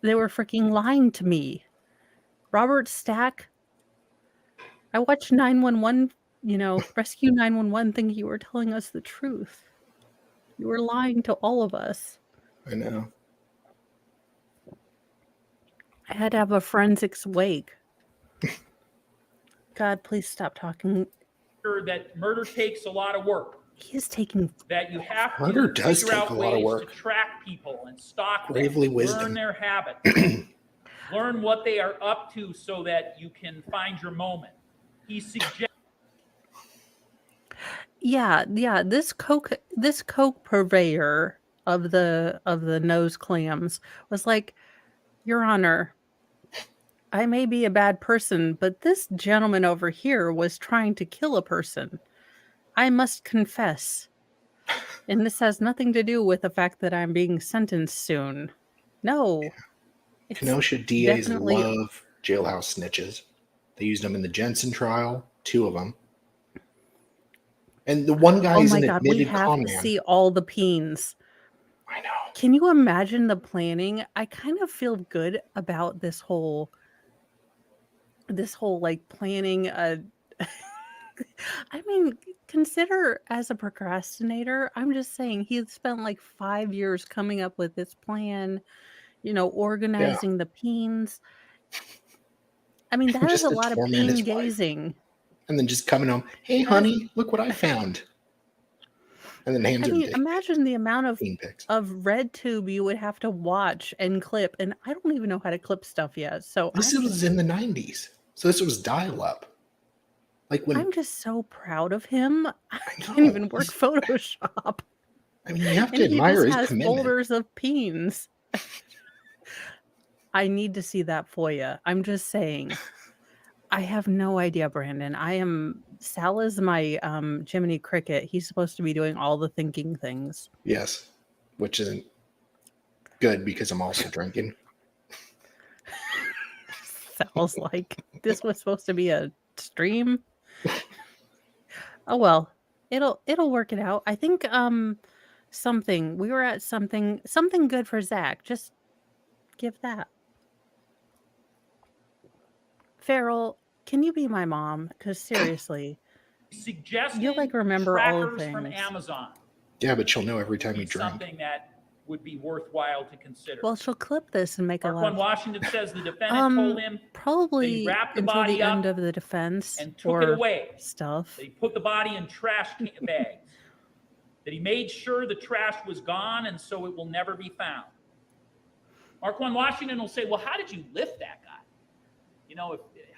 lying to me. Robert Stack, I watched 911, Rescue 911, thinking you were telling us the truth. You were lying to all of us. I know. I had to have a forensics wake. God, please stop talking. That murder takes a lot of work. He is taking... That you have to murder does figure take out a lot of ways work. to track people and stalk Gravely them, wisdom. learn their habits, learn what they are up to so that you can find your moment. he suggests Yeah, this Coke purveyor of the nose clams was like, "Your Honor, I may be a bad person, but this gentleman over here was trying to kill a person. I must confess. And this has nothing to do with the fact that I'm being sentenced soon. No, it's Kenosha DAs definitely love jailhouse snitches. They used them in the Jensen trial, 2 of them. And the one guy oh is my an God, we admitted have con to man. see all the peens. I know. Can you imagine the planning? I kind of feel good about this whole like planning a I mean, consider as a procrastinator, I'm just saying he had spent like 5 years coming up with this plan, Yeah. organizing the peens. I mean, that is Just a to lot of torment peen his wife. gazing. And then just coming home, hey, That is honey, look what I found. And then hands I her mean, dick pics, imagine the amount of peen pics. red tube you would have to watch and clip, and I don't even know how to clip stuff yet. So This was in the 90s. So this was dial up. Like when, I'm just so proud of him. I I can't know. even work Photoshop. I mean, you have to And he admire just his has commitment. folders of peens. I need to see that FOIA. I'm just saying. I have no idea, Brandon. Sal is my Jiminy Cricket. He's supposed to be doing all the thinking things. Yes. Which isn't good because I'm also drinking. Sal's like, this was supposed to be a stream. Oh well, it'll work it out. I think we were at something good for Zach. Just give that. Farrell, can you be my mom? Because seriously, suggested you'll like remember all the trackers from things. Amazon. Yeah, but she'll know every time you It's drink. something that would be worthwhile to consider. Well, she'll clip this and make a lot Marquand of Washington says the defendant told him that he probably wrapped the until body the end up of the defense and took it or away. stuff. That he put the body in trash bags. That he made sure the trash was gone and so it will never be found. Marquand Washington will say, well, how did you lift that guy?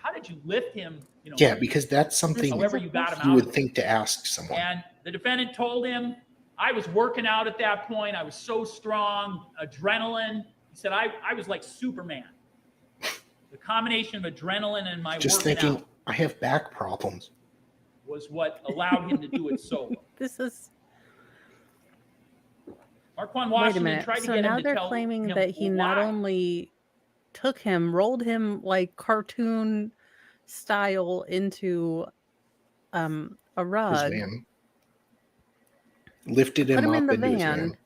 How did you lift him? Yeah, because that's something however you got him you out would of think to ask someone. And the defendant told him, I was working out at that point. I was so strong, adrenaline. He said, I was like Superman. The combination of adrenaline and my Just working thinking, out I have back problems. was what allowed him to do it solo. This is Marquand wait a Washington minute. tried to So get now him to they're tell claiming him that he not why. only rolled him like cartoon style into a His rug, van. Lifted put him him in up the into his van, van.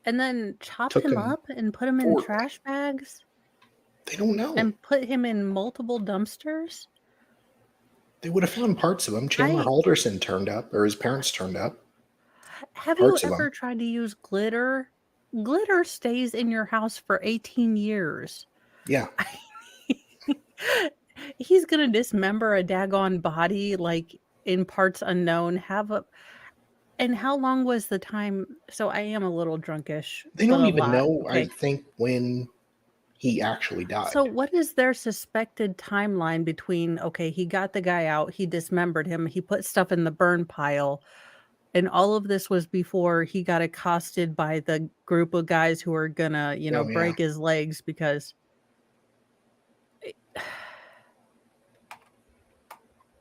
and then chopped Took him him up and put him in forward. trash bags They don't know. and put him in multiple dumpsters. They would have found parts of him. Chandler Halderson turned up, or his parents turned up. Have you Parts of ever them. tried to use glitter? Glitter stays in your house for 18 years. Yeah. He's gonna dismember a daggone body like in parts unknown. And how long was the time? So I am a little drunkish. They but don't a even lot. know, I Okay. think, when he actually died. So what is their suspected timeline between, okay, he got the guy out, he dismembered him, he put stuff in the burn pile, and all of this was before he got accosted by the group of guys who were gonna, Oh, yeah. break his legs because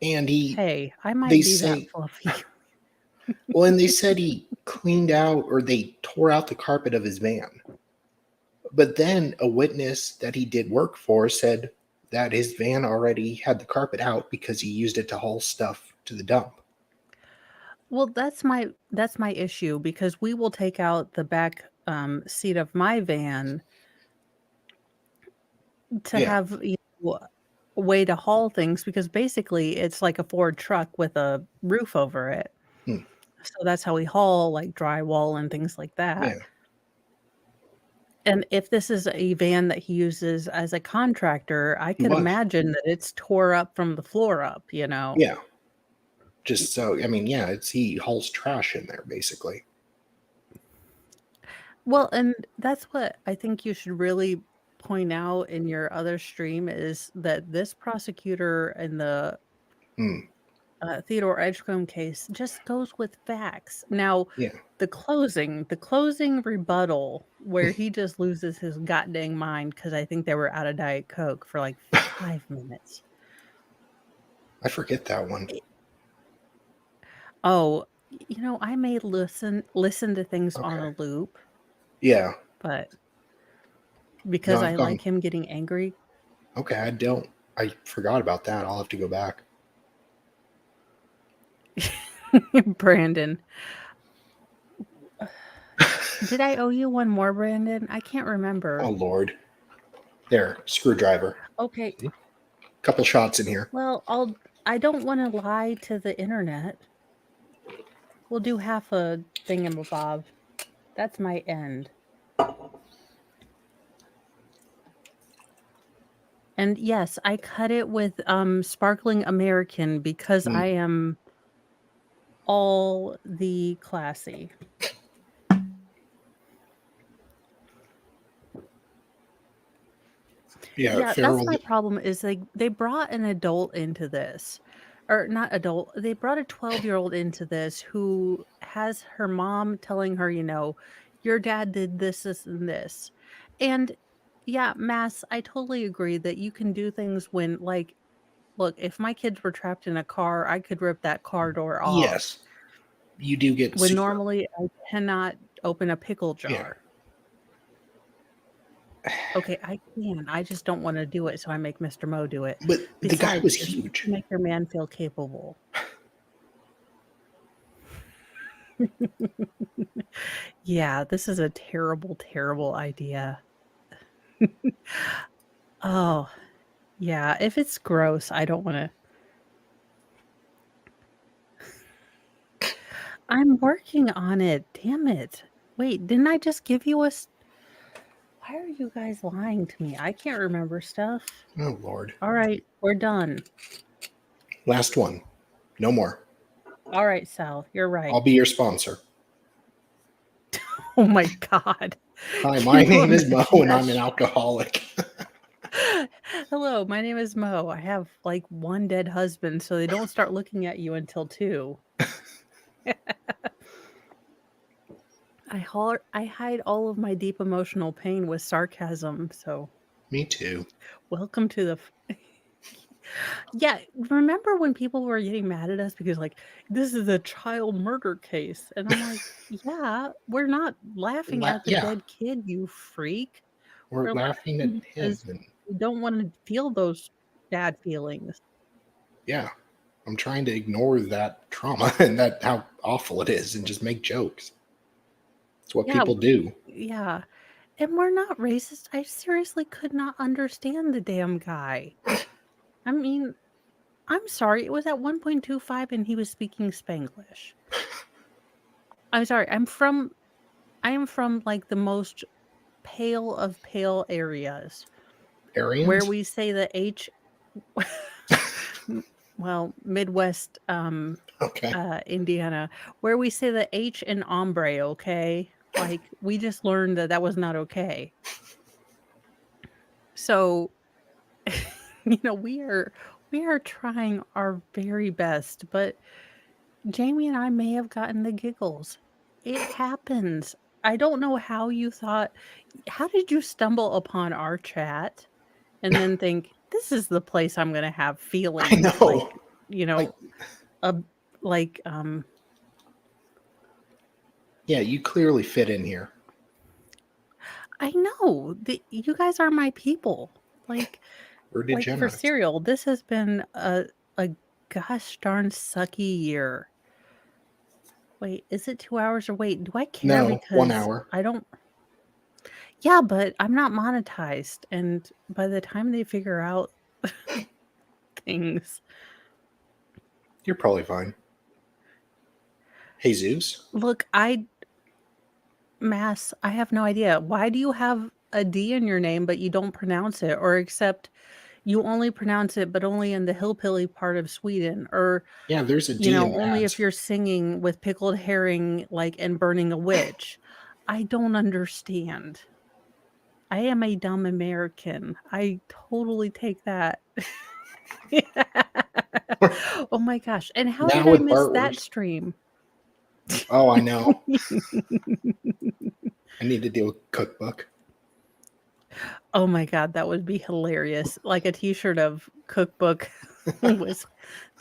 And hey, I might they be that say, fluffy. well, and they said he cleaned out, or they tore out the carpet of his van. But then a witness that he did work for said that his van already had the carpet out because he used it to haul stuff to the dump. Well, that's my issue because we will take out the back seat of my van to Yeah. have a way to haul things because basically it's like a Ford truck with a roof over it. Hmm. So that's how we haul like drywall and things like that. Yeah. And if this is a van that he uses as a contractor, I could was. imagine that it's tore up from the floor up, Yeah. Just so, I mean, yeah, he hauls trash in there, basically. Well, and that's what I think you should really point out in your other stream is that this prosecutor and the Theodore Edgecombe case just goes with facts. Now, Yeah. the closing rebuttal where he just loses his goddamn mind because I think they were out of Diet Coke for like 5 minutes. I forget that one. Oh, I may listen to things on a Okay. loop, Yeah. but No, because I I've gone. like him getting angry. Okay, I forgot about that. I'll have to go back. Brandon. Did I owe you one more, Brandon? I can't remember. Oh Lord. There, screwdriver. Okay. Couple shots in here. Well, I don't want to lie to the internet. We'll do half a thingamabob. That's my end. And yes, I cut it with sparkling American because I am all the classy. Yeah, That's my problem is they brought an adult into this. Or not adult, they brought a 12-year-old into this who has her mom telling her, your dad did this, this, and this. And yeah, Mass, I totally agree that you can do things when, like, look, if my kids were trapped in a car, I could rip that car door off. Yes. You do get When normally I cannot open a pickle jar. Yeah. Okay, I can. I just don't want to do it, so I make Mr. Mo do it. But the guy was it's huge. to make your man feel capable. Yeah, this is a terrible, terrible idea. Oh, yeah. If it's gross, I don't want to. I'm working on it. Damn it. Wait, didn't I just give you a... Why are you guys lying to me? I can't remember stuff. Oh Lord. All right, we're done. Last one. No more. All right, Sal, you're right. I'll be your sponsor. Oh my God. Hi, my name is Mo and I'm an alcoholic. Hello, my name is Mo. I have like one dead husband, so they don't start looking at you until 2. I hide all of my deep emotional pain with sarcasm, so Me too. welcome to the... Yeah, remember when people were getting mad at us because, like, this is a child murder case? And I'm like, yeah, we're not laughing at the dead kid, you freak. We're laughing at him. Because we don't want to feel those bad feelings. Yeah. I'm trying to ignore that trauma and that how awful it is and just make jokes. It's what people do. Yeah. And we're not racist. I seriously could not understand the damn guy. I mean, I'm sorry. It was at 1.25 and he was speaking Spanglish. I'm sorry. I am from like the most pale of pale areas. Aryans? Where we say the H... Well, Midwest, Indiana, where we say the H in ombre, okay? Like, we just learned that was not okay. So, we are trying our very best, but Jamie and I may have gotten the giggles. It happens. I don't know how did you stumble upon our chat and then think, this is the place I'm going to have feelings? I know. Yeah, you clearly fit in here. I know. You guys are my people. Like, we're degenerates. For cereal, this has been a gosh darn sucky year. Wait, is it 2 hours or wait? Do I care? No, because 1 hour. I don't. Yeah, but I'm not monetized, and by the time they figure out things, you're probably fine. Jesus. Look, Mass, I have no idea. Why do you have a D in your name, but you don't pronounce it? Or except you only pronounce it, but only in the hillbilly part of Sweden? Or, yeah, there's a D in only ads. if you're singing with pickled herring, like, and burning a witch. I don't understand. I am a dumb American. I totally take that. Oh my gosh. And how Now did I with miss that burglars. stream? Oh, I know. I need to do a cookbook. Oh my god, that would be hilarious. Like a t-shirt of cookbook. The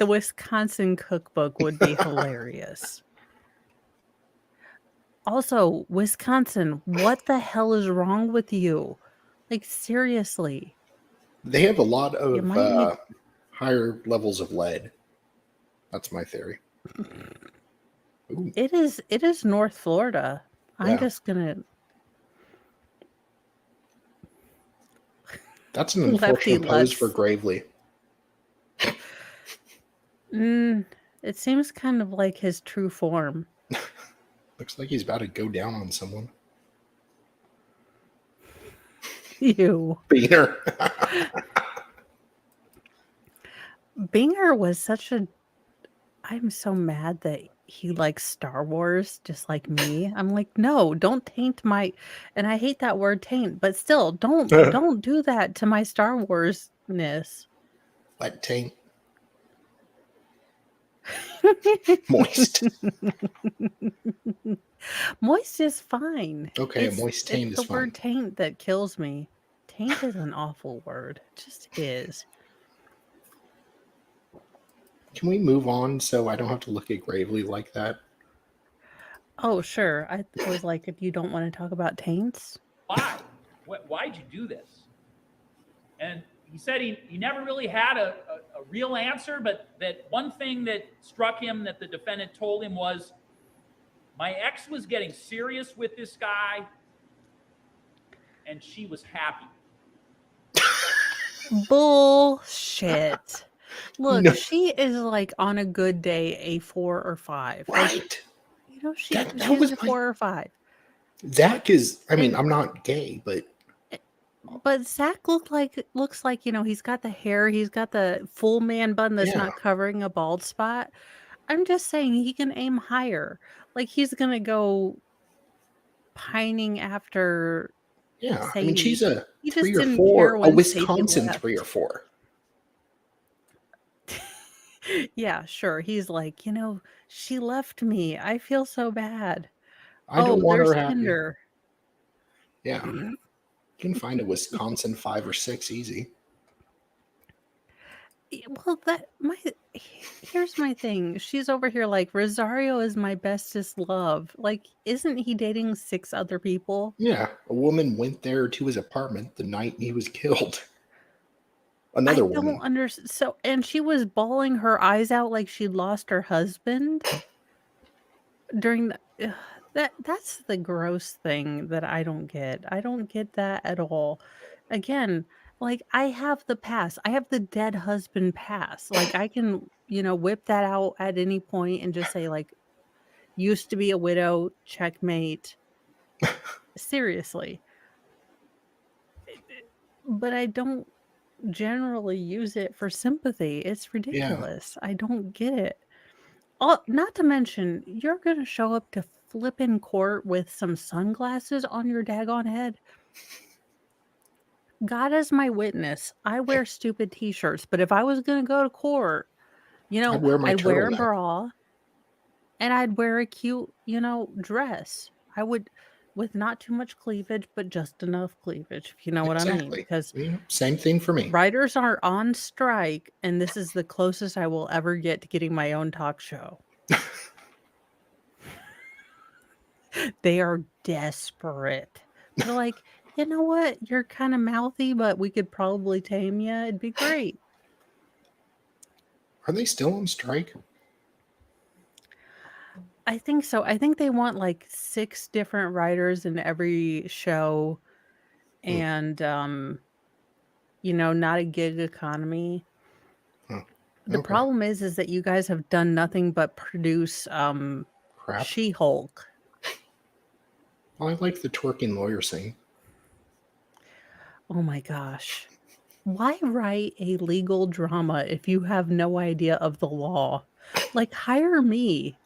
Wisconsin cookbook would be hilarious. Also, Wisconsin, what the hell is wrong with you? Like, seriously, They have a lot you of might need. higher levels of lead. That's my theory. Ooh, It is North Florida. I'm yeah. just gonna That's an lefty unfortunate pose for let's. Gravely. It seems kind of like his true form. Looks like he's about to go down on someone. You. Beaner. Binger was such a. I'm so mad that he likes Star Wars just like me. I'm like, no, don't taint my. And I hate that word taint, but still, don't do that to my Star Wars-ness. Wet taint. Moist. Moist is fine. Okay, a moist taint It's is the word fine. taint that kills me. Taint is an awful word. It just is. Can we move on so I don't have to look at Gravely like that? Oh, sure. I was like, if you don't want to talk about taints. Why? Why'd you do this? And he said he never really had a real answer, but that one thing that struck him that the defendant told him was, my ex was getting serious with this guy, and she was happy. Bullshit. Look, No. she is like on a good day a 4 or 5. Like, Right. she's was a my 4 or 5. Zach is. I mean, And I'm not gay, but but Zach looks like, he's got the hair, he's got the full man bun that's yeah, not covering a bald spot. I'm just saying he can aim higher. Like he's gonna go pining after yeah. I mean, Sadie. she's a He just 3 or didn't 4, care a when Sadie Wisconsin 3 or left. 4. Yeah, sure. He's like, she left me. I feel so bad. I don't Oh, want her there's happy. Tinder. Yeah, you can find a Wisconsin 5 or 6 easy. Well, here's my thing. She's over here like Rosario is my bestest love. Like, isn't he dating 6 other people? Yeah, a woman went there to his apartment the night he was killed. I Another don't woman. understand. So, and she was bawling her eyes out like she'd lost her husband during ugh, that's the gross thing that I don't get. I don't get that at all. Again, like I have the pass. I have the dead husband pass. Like I can, whip that out at any point and just say like used to be a widow, checkmate. Seriously. But I don't generally use it for sympathy. It's Yeah, ridiculous. I don't get it. Not to mention, you're gonna show up to flippin' court with some sunglasses on your daggone head? God is my witness. I wear stupid t-shirts, but if I was gonna go to court, I'd wear my I'd wear a turtleneck. bra and I'd wear a cute, dress. I would with not too much cleavage, but just enough cleavage, if you know what I mean. Exactly. Because Yeah, same thing for me. writers are on strike, and this is the closest I will ever get to getting my own talk show. They are desperate. They're like, "You know what? You're kinda mouthy, but we could probably tame you. It'd be great." Are they still on strike? I think so. I think they want, like, 6 different writers in every show Hmm. and, not a gig economy. Huh. The Okay. problem is that you guys have done nothing but produce, Crap. She-Hulk. Well, I like the twerking lawyer scene. Oh my gosh. Why write a legal drama if you have no idea of the law? Like, hire me.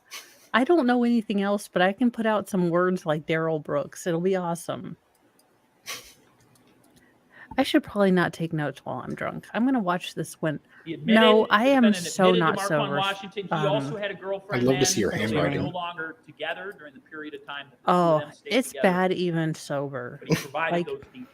I don't know anything else, but I can put out some words like Daryl Brooks. It'll be awesome. I should probably not take notes while I'm drunk. I'm going to watch this when. He admitted, No, I the am defendant so admitted not to Marquand sober. Washington. He also had a girlfriend I'd love then, to see your so they were no handwriting. longer together during the period of time that the two of Oh, them stayed it's together. bad even sober. But he provided Like, those details.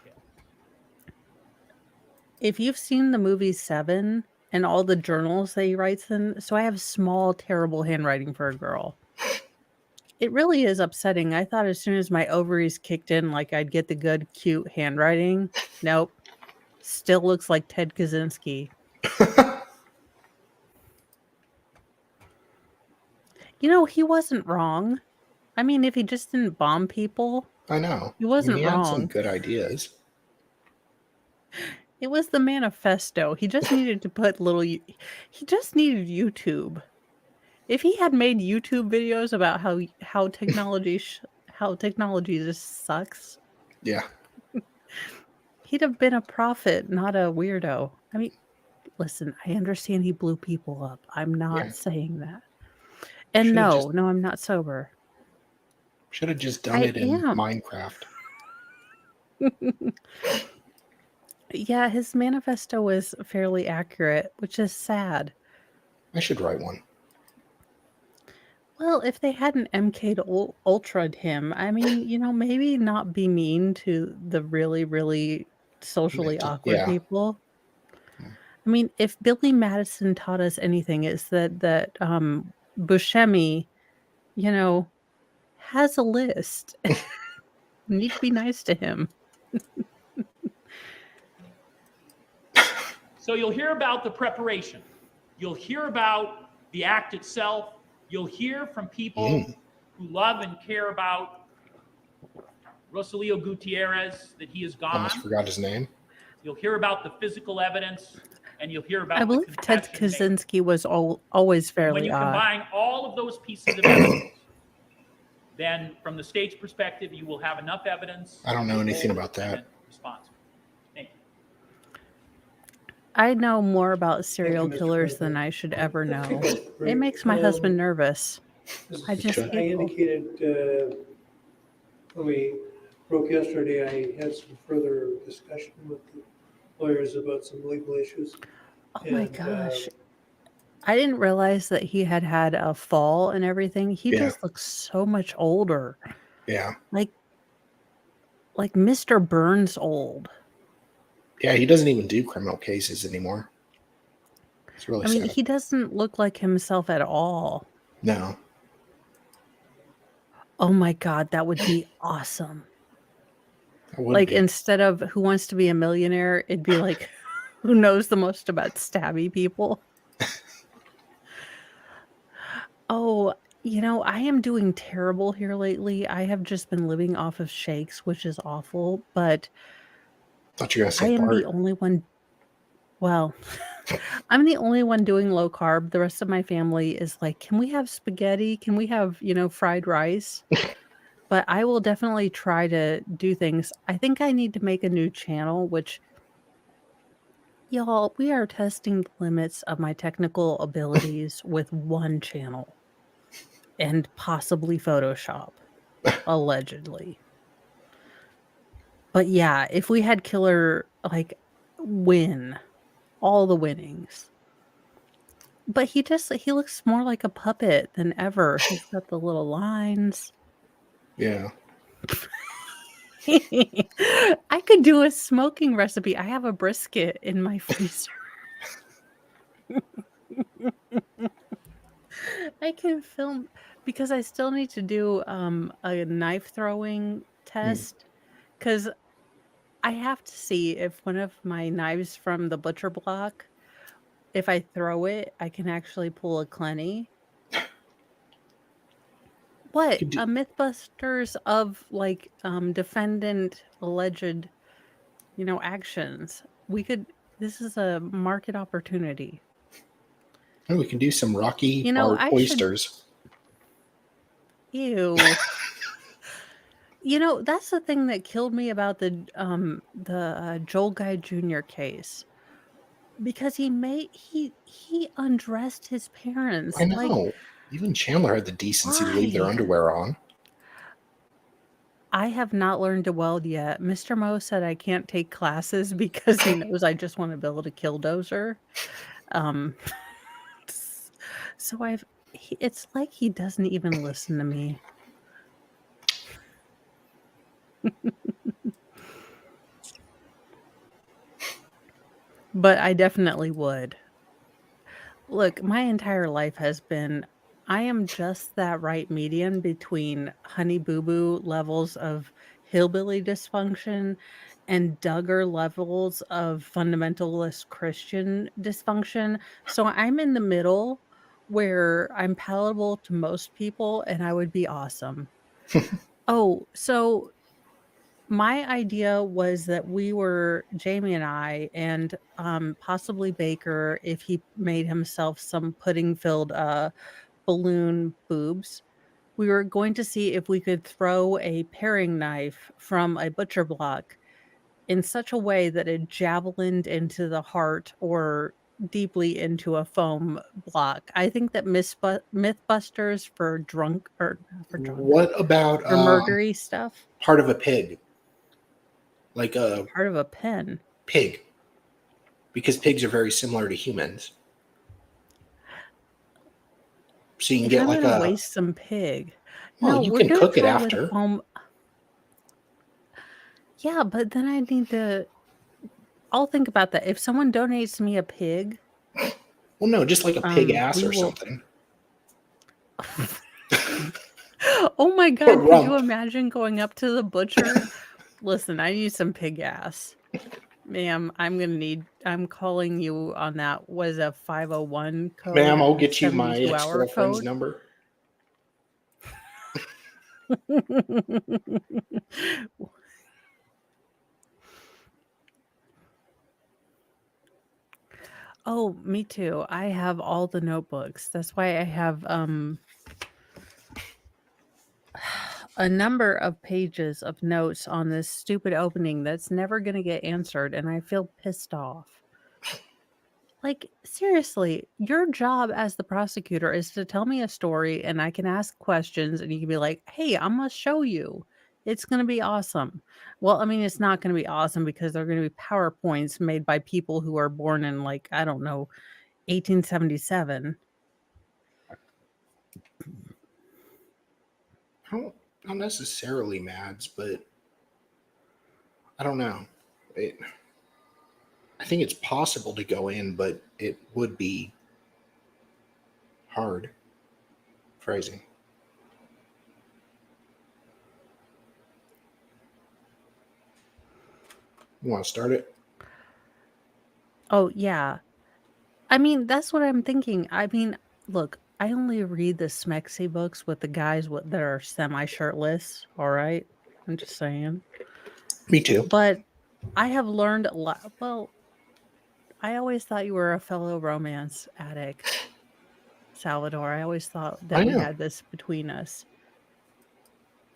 if you've seen the movie Seven and all the journals that he writes in, so I have small, terrible handwriting for a girl. It really is upsetting. I thought as soon as my ovaries kicked in, like I'd get the good, cute handwriting. Nope. Still looks like Ted Kaczynski. You know, he wasn't wrong. I mean, if he just didn't bomb people, I know. he wasn't he had some wrong. good ideas. It was the manifesto. He just needed to put he just needed YouTube. If he had made YouTube videos about how technology just sucks, Yeah. he'd have been a prophet, not a weirdo. I mean, listen, I understand he blew people up. I'm not saying that. And no, I'm not sober. Should have just done it in Minecraft. Yeah, his manifesto was fairly accurate, which is sad. I should write one. Well, if they hadn't MK'd Ultra'd him, I mean, maybe not be mean to the really, really socially awkward people. I mean, if Billy Madison taught us anything, it's that Buscemi, has a list. You need to be nice to him. So you'll hear about the preparation. You'll hear about the act itself. You'll hear from people who love and care about Rosalio Gutierrez, that he is gone. Almost forgot his name. You'll hear about the physical evidence, and you'll hear about I believe Ted Kaczynski was always fairly when you odd. combine all of those pieces of evidence, then from the state's perspective, you will have enough evidence. I don't know anything about that. Thank you. I know more about serial killers than I should ever know. It makes my husband nervous. I indicated when we broke yesterday, I had some further discussion with the lawyers about some legal issues. Oh my gosh. I didn't realize that he had a fall and everything. He just looks so much older. Yeah. Like Mr. Burns old. Yeah, he doesn't even do criminal cases anymore. It's really sad. He doesn't look like himself at all. No. Oh my God, that would be awesome. Would be. Instead of Who Wants to Be a Millionaire, it'd be like, who knows the most about stabby people? Oh, I am doing terrible here lately. I have just been living off of shakes, which is awful, but thought you were gonna say I am Bart. the only one. Well, I'm the only one doing low carb. The rest of my family is like, can we have spaghetti? Can we have, fried rice? But I will definitely try to do things. I think I need to make a new channel, which, y'all, we are testing the limits of my technical abilities with one channel and possibly Photoshop, allegedly. But yeah, if we had Killer, win all the winnings. But he looks more like a puppet than ever. He's got the little lines. Yeah. I could do a smoking recipe. I have a brisket in my freezer. I can film because I still need to do a knife throwing test because I have to see if one of my knives from the butcher block, if I throw it, I can actually pull a Clenny. What? A Mythbusters of defendant alleged, actions. This is a market opportunity. And we can do some Rocky hard oysters. Ew. That's the thing that killed me about the Joel Guy Jr. case. Because he undressed his parents. I know. Even Chandler had the decency to leave their underwear on. I have not learned to weld yet. Mr. Mo said I can't take classes because he knows I just want to build a killdozer. Um, so it's like he doesn't even listen to me. But I definitely would. Look, my entire life has been I am just that right median between Honey Boo Boo levels of hillbilly dysfunction and Duggar levels of fundamentalist Christian dysfunction. So I'm in the middle where I'm palatable to most people and I would be awesome. Oh, so my idea was that Jamie and I, and possibly Baker, if he made himself some pudding-filled balloon boobs, we were going to see if we could throw a paring knife from a butcher block in such a way that it javelined into the heart or deeply into a foam block. I think that Mythbusters for drunk or not for drunk What about for murdery stuff, part of a pig? Like a part of a pen. pig. Because pigs are very similar to humans. So you can If get I'm like gonna a. waste some pig. Well, No, you we're can gonna cook it try with after. foam. Yeah, but then I need to I'll think about that. If someone donates me a pig, Well, no, just like a pig ass we or will something. Oh my A god, could you rump. imagine going up to the butcher? Listen, I need some pig ass. Ma'am, I'm calling you on that was a 501 Ma'am, code, I'll a get you my 72-hour ex-girlfriend's code. number. Oh, me too. I have all the notebooks. That's why I have a number of pages of notes on this stupid opening that's never going to get answered, and I feel pissed off. Like, seriously, your job as the prosecutor is to tell me a story and I can ask questions and you can be like, hey, I'm going to show you. It's going to be awesome. Well, I mean, it's not going to be awesome because they're going to be PowerPoints made by people who are born in, like, I don't know, 1877. Not necessarily Mads, but I don't know. I think it's possible to go in, but it would be hard. Phrasing. You want to start it? Oh, yeah. I mean, that's what I'm thinking. I mean, look, I only read the Smexy books with the guys that are semi-shirtless, all right? I'm just saying. Me too. But I have learned a lot. Well, I always thought you were a fellow romance addict, Salvador. I always thought that we know. had this between us.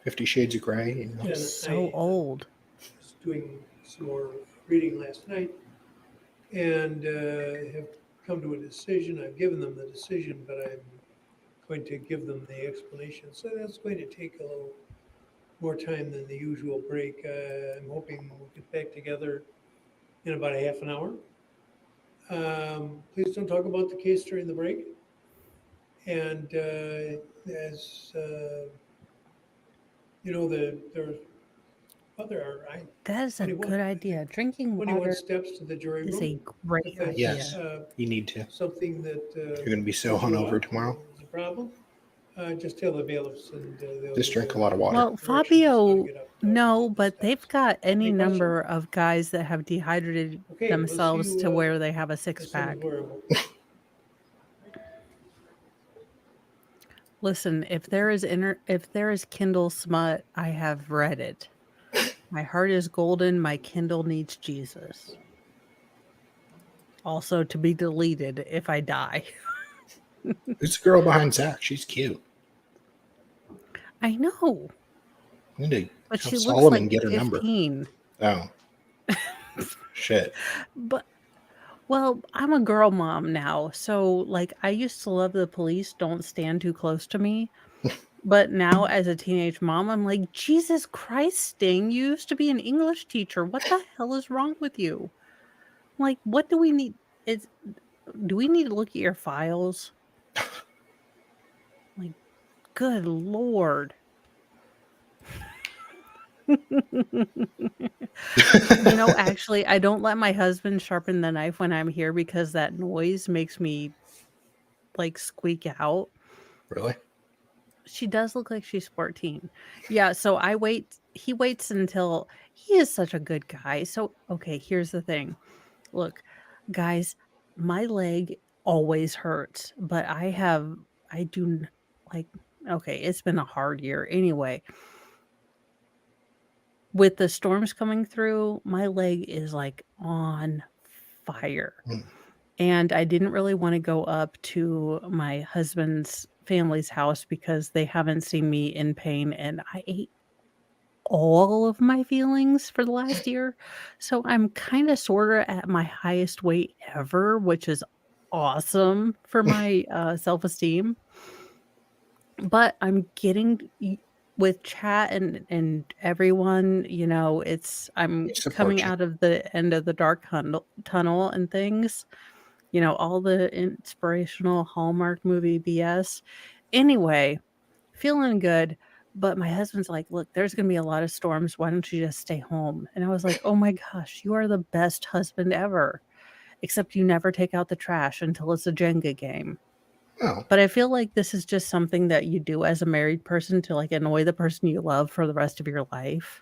50 Shades of Grey. You know. Yeah, So I old. was doing some more reading last night and have come to a decision. I've given them the decision, but I'm going to give them the explanation. So that's going to take a little more time than the usual break. I'm hoping we'll get back together in about a half an hour. Please don't talk about the case during the break. And as you know, there's other, That is a 21, good I idea. think. Drinking 21 water steps to the jury is room. a great If that's, idea. Yes. You need to. something that You're going to be so comes hungover up, tomorrow. is a problem. Just tell the bailiffs and they'll Just give drink a lot of water. Well, directions how to Fabio, get up no, the but they've steps. got any Any questions? number of guys that have dehydrated Okay, we'll see themselves you, to where they have a as soon as six-pack. we're able. Listen, if there is Kindle smut, I have read it. My heart is golden, my Kindle needs Jesus. Also to be deleted if I die. Who's the girl behind Zach? She's cute. I know, I need to but have she looks Solomon like get her 15. number. Oh. Shit. But well, I'm a girl mom now, so like I used to love the police don't stand too close to me. But now as a teenage mom, I'm like, Jesus Christ, Sting, you used to be an English teacher. What the hell is wrong with you? Like, what do we need? Do we need to look at your files? Like, good Lord. Actually, I don't let my husband sharpen the knife when I'm here because that noise makes me like squeak out. Really? She does look like she's 14. Yeah, so he waits until he is such a good guy. So, okay, here's the thing. Look, guys, my leg always hurts, but I do like, okay, it's been a hard year anyway. With the storms coming through, my leg is like on fire. Mm. And I didn't really want to go up to my husband's family's house because they haven't seen me in pain and I ate all of my feelings for the last year. So I'm kind of sort of at my highest weight ever, which is awesome for my self-esteem. But I'm getting with chat and everyone, I'm We support coming you. out of the end of the dark tunnel and things. All the inspirational Hallmark movie BS. Anyway, feeling good. But my husband's like, look, there's going to be a lot of storms. Why don't you just stay home? And I was like, oh my gosh, you are the best husband ever. Except you never take out the trash until it's a Jenga game. Oh, But I feel like this is just something that you do as a married person to like annoy the person you love for the rest of your life.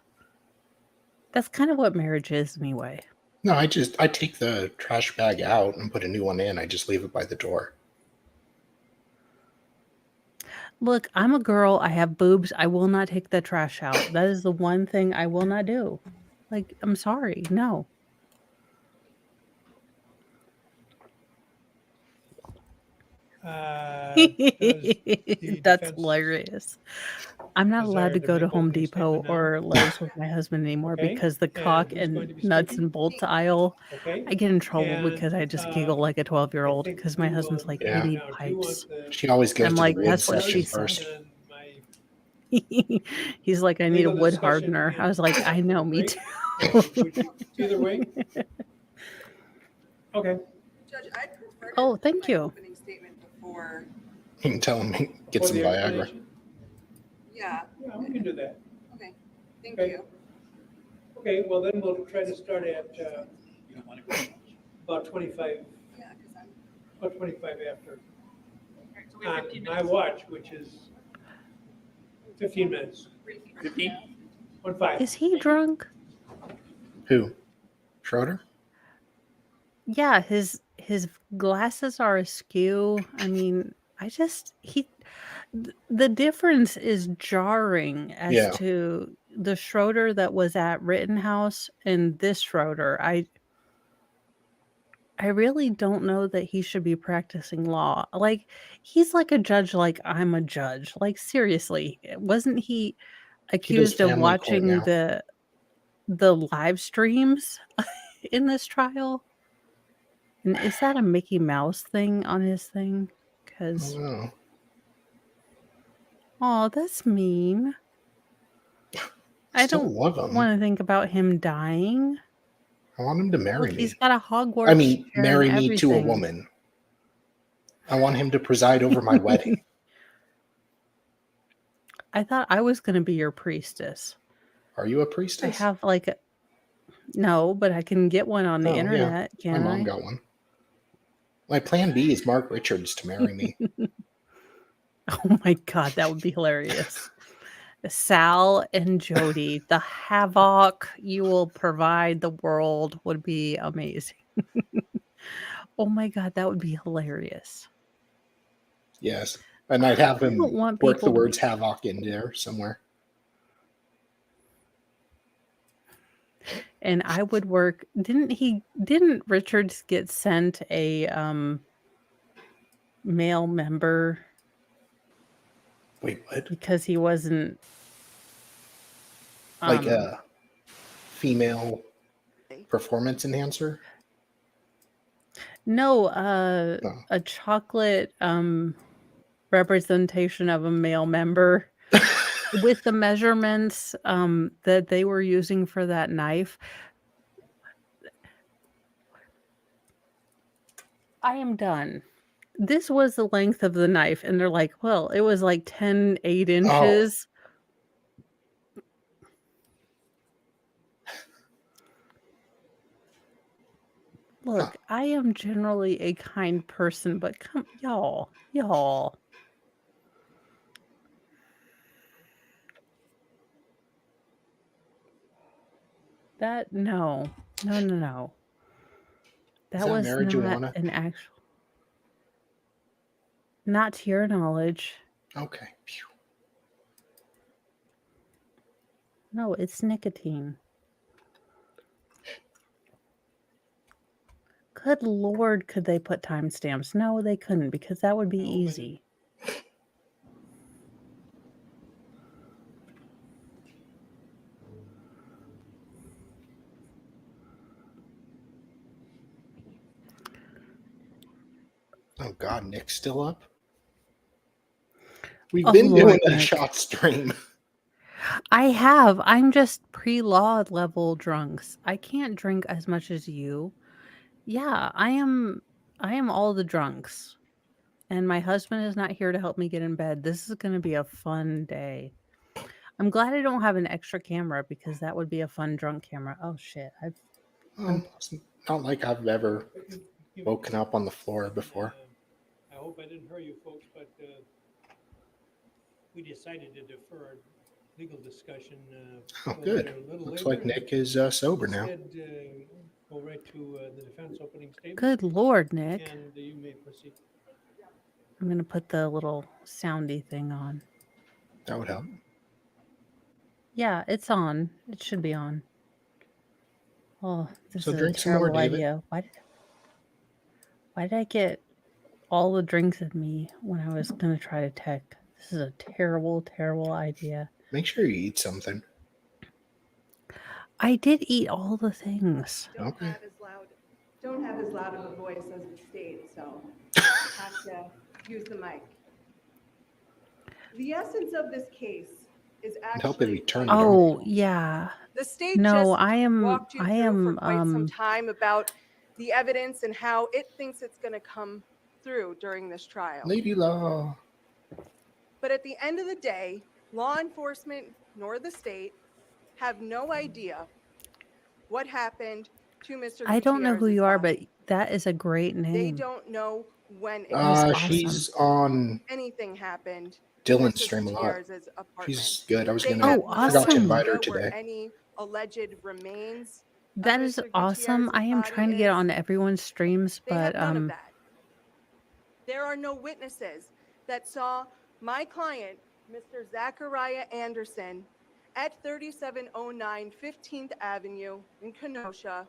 That's kind of what marriage is anyway. no, I take the trash bag out and put a new one in. I just leave it by the door. Look, I'm a girl. I have boobs. I will not take the trash out. That is the one thing I will not do. Like, I'm sorry. No. The That's defense hilarious. I'm not allowed to desire to go to make Home opening Depot statement now? or Lowe's with my husband anymore Okay, because the and cock who's going and to be nuts speaking? and bolts aisle, Okay, I get in trouble and because I just giggle like a I 12-year-old think because we my will, husband's like, we Yeah. need now, do you want pipes. the She always goes I'm to like, the wood that's what she section said. first. and my He's like, I need a legal wood discussion hardener. I in was like, I after know, the me break? too. Either way? Okay. Judge, I'd prefer Oh, to thank do my you. opening statement before, You can tell him get For some the Viagra. explanation? yeah, Yeah, we can do that. okay, thank Okay. you. Okay, well then we'll try to start at You don't want to go. about 25, Yeah, because I'm, about 25 after. Alright, so we have On 15 my minutes. watch, which is 15 minutes, 15? 1-5. Is he drunk? Who? Schroeder? Yeah, his glasses are askew. I mean, the difference is jarring as Yeah. to the Schroeder that was at Rittenhouse and this Schroeder. I really don't know that he should be practicing law. Like, he's like a judge, like I'm a judge. Like, seriously, wasn't he He does accused of family court watching now. the live streams in this trial? And is that a Mickey Mouse thing on his thing? I Because, don't know. oh, that's mean. I Still don't love him. want to think about him dying. I want him to marry Look, me. he's got a Hogwarts I mean, chair and marry me to a everything. woman. I want him to preside over my wedding. I thought I was going to be your priestess. Are you a I priestess? have like no, but I can get one on the Oh, yeah. internet, My can mom I? got one. My plan B is Mark Richards to marry me. Oh my God, that would be hilarious. Sal and Jody, the havoc you will provide the world would be amazing. Oh my God, that would be hilarious. Yes. And I'd have I don't him want work the people to words be. havoc in there somewhere. And I would work. Didn't Richards get sent a male member Wait, what? because he wasn't Like a female performance enhancer? no No. a chocolate representation of a male member with the measurements that they were using for that knife. I am done. This was the length of the knife, and they're like, well, it was like 10, 8 inches. Look, I am generally a kind person, but come, y'all. That, no. That Is that was not marijuana? an actual, not to your knowledge. Okay. Phew. No, it's nicotine. Good Lord, could they put timestamps? No, they couldn't, because that would be No, but easy. Oh God, Nick's still up. We've Oh, been Lord, doing a Nick. shot stream. I have. I'm just pre-law level drunks. I can't drink as much as you. Yeah, I am all the drunks. And my husband is not here to help me get in bed. This is going to be a fun day. I'm glad I don't have an extra camera because that would be a fun drunk camera. Oh shit. Oh, it's not like I've ever woken up on the floor before. I hope I didn't hurt you folks, but we decided to defer our legal discussion. Oh, till good. a little Looks later like Nick is sober now. Instead, go right to the defense opening statement. Good Lord, Nick. And you may proceed. I'm going to put the little soundy thing on. That would help. Yeah, it's on. It should be on. Oh, this So is a drink some more, terrible David. idea. Why did I get all the drinks in me when I was going to try to tech? This is a terrible, terrible idea. Make sure you eat something. I did eat all the things. Okay. Don't have as loud of a voice as the state, so have to use the mic. The essence of this case is It'd help if we actually turned it on. Oh, yeah. the state No, just I am walked you through for quite some time about the evidence and how it thinks it's going to come through during this trial. Lady Law. But at the end of the day, law enforcement nor the state have no idea what happened to Mr. I don't know who Gutierrez's you are, but body. that is a great They name. don't know when was She's awesome. on anything happened to Dylan's Mr. stream a lot. Gutierrez's apartment. She's good. I was They gonna have Oh, no forgot to awesome. invite her idea where today. any alleged remains That of is Mr. awesome. Gutierrez's I am body trying to get is. on everyone's streams, They have but none of that. There are no witnesses that saw my client, Mr. Zachariah Anderson, at 3709 15th Avenue in Kenosha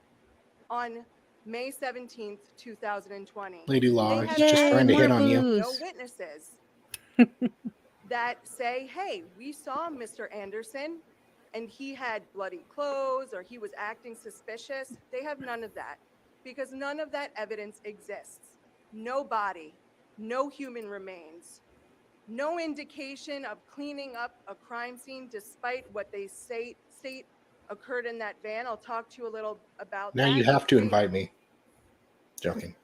on May 17th, 2020. Lady Law, They he's have just trying to more hit on you. no booze. witnesses that say, hey, we saw Mr. Anderson and he had bloody clothes or he was acting suspicious. They have none of that because none of that evidence exists. No body, no human remains, no indication of cleaning up a crime scene despite what they state occurred in that van. I'll talk to you a little about Now that. you have to invite me. Joking.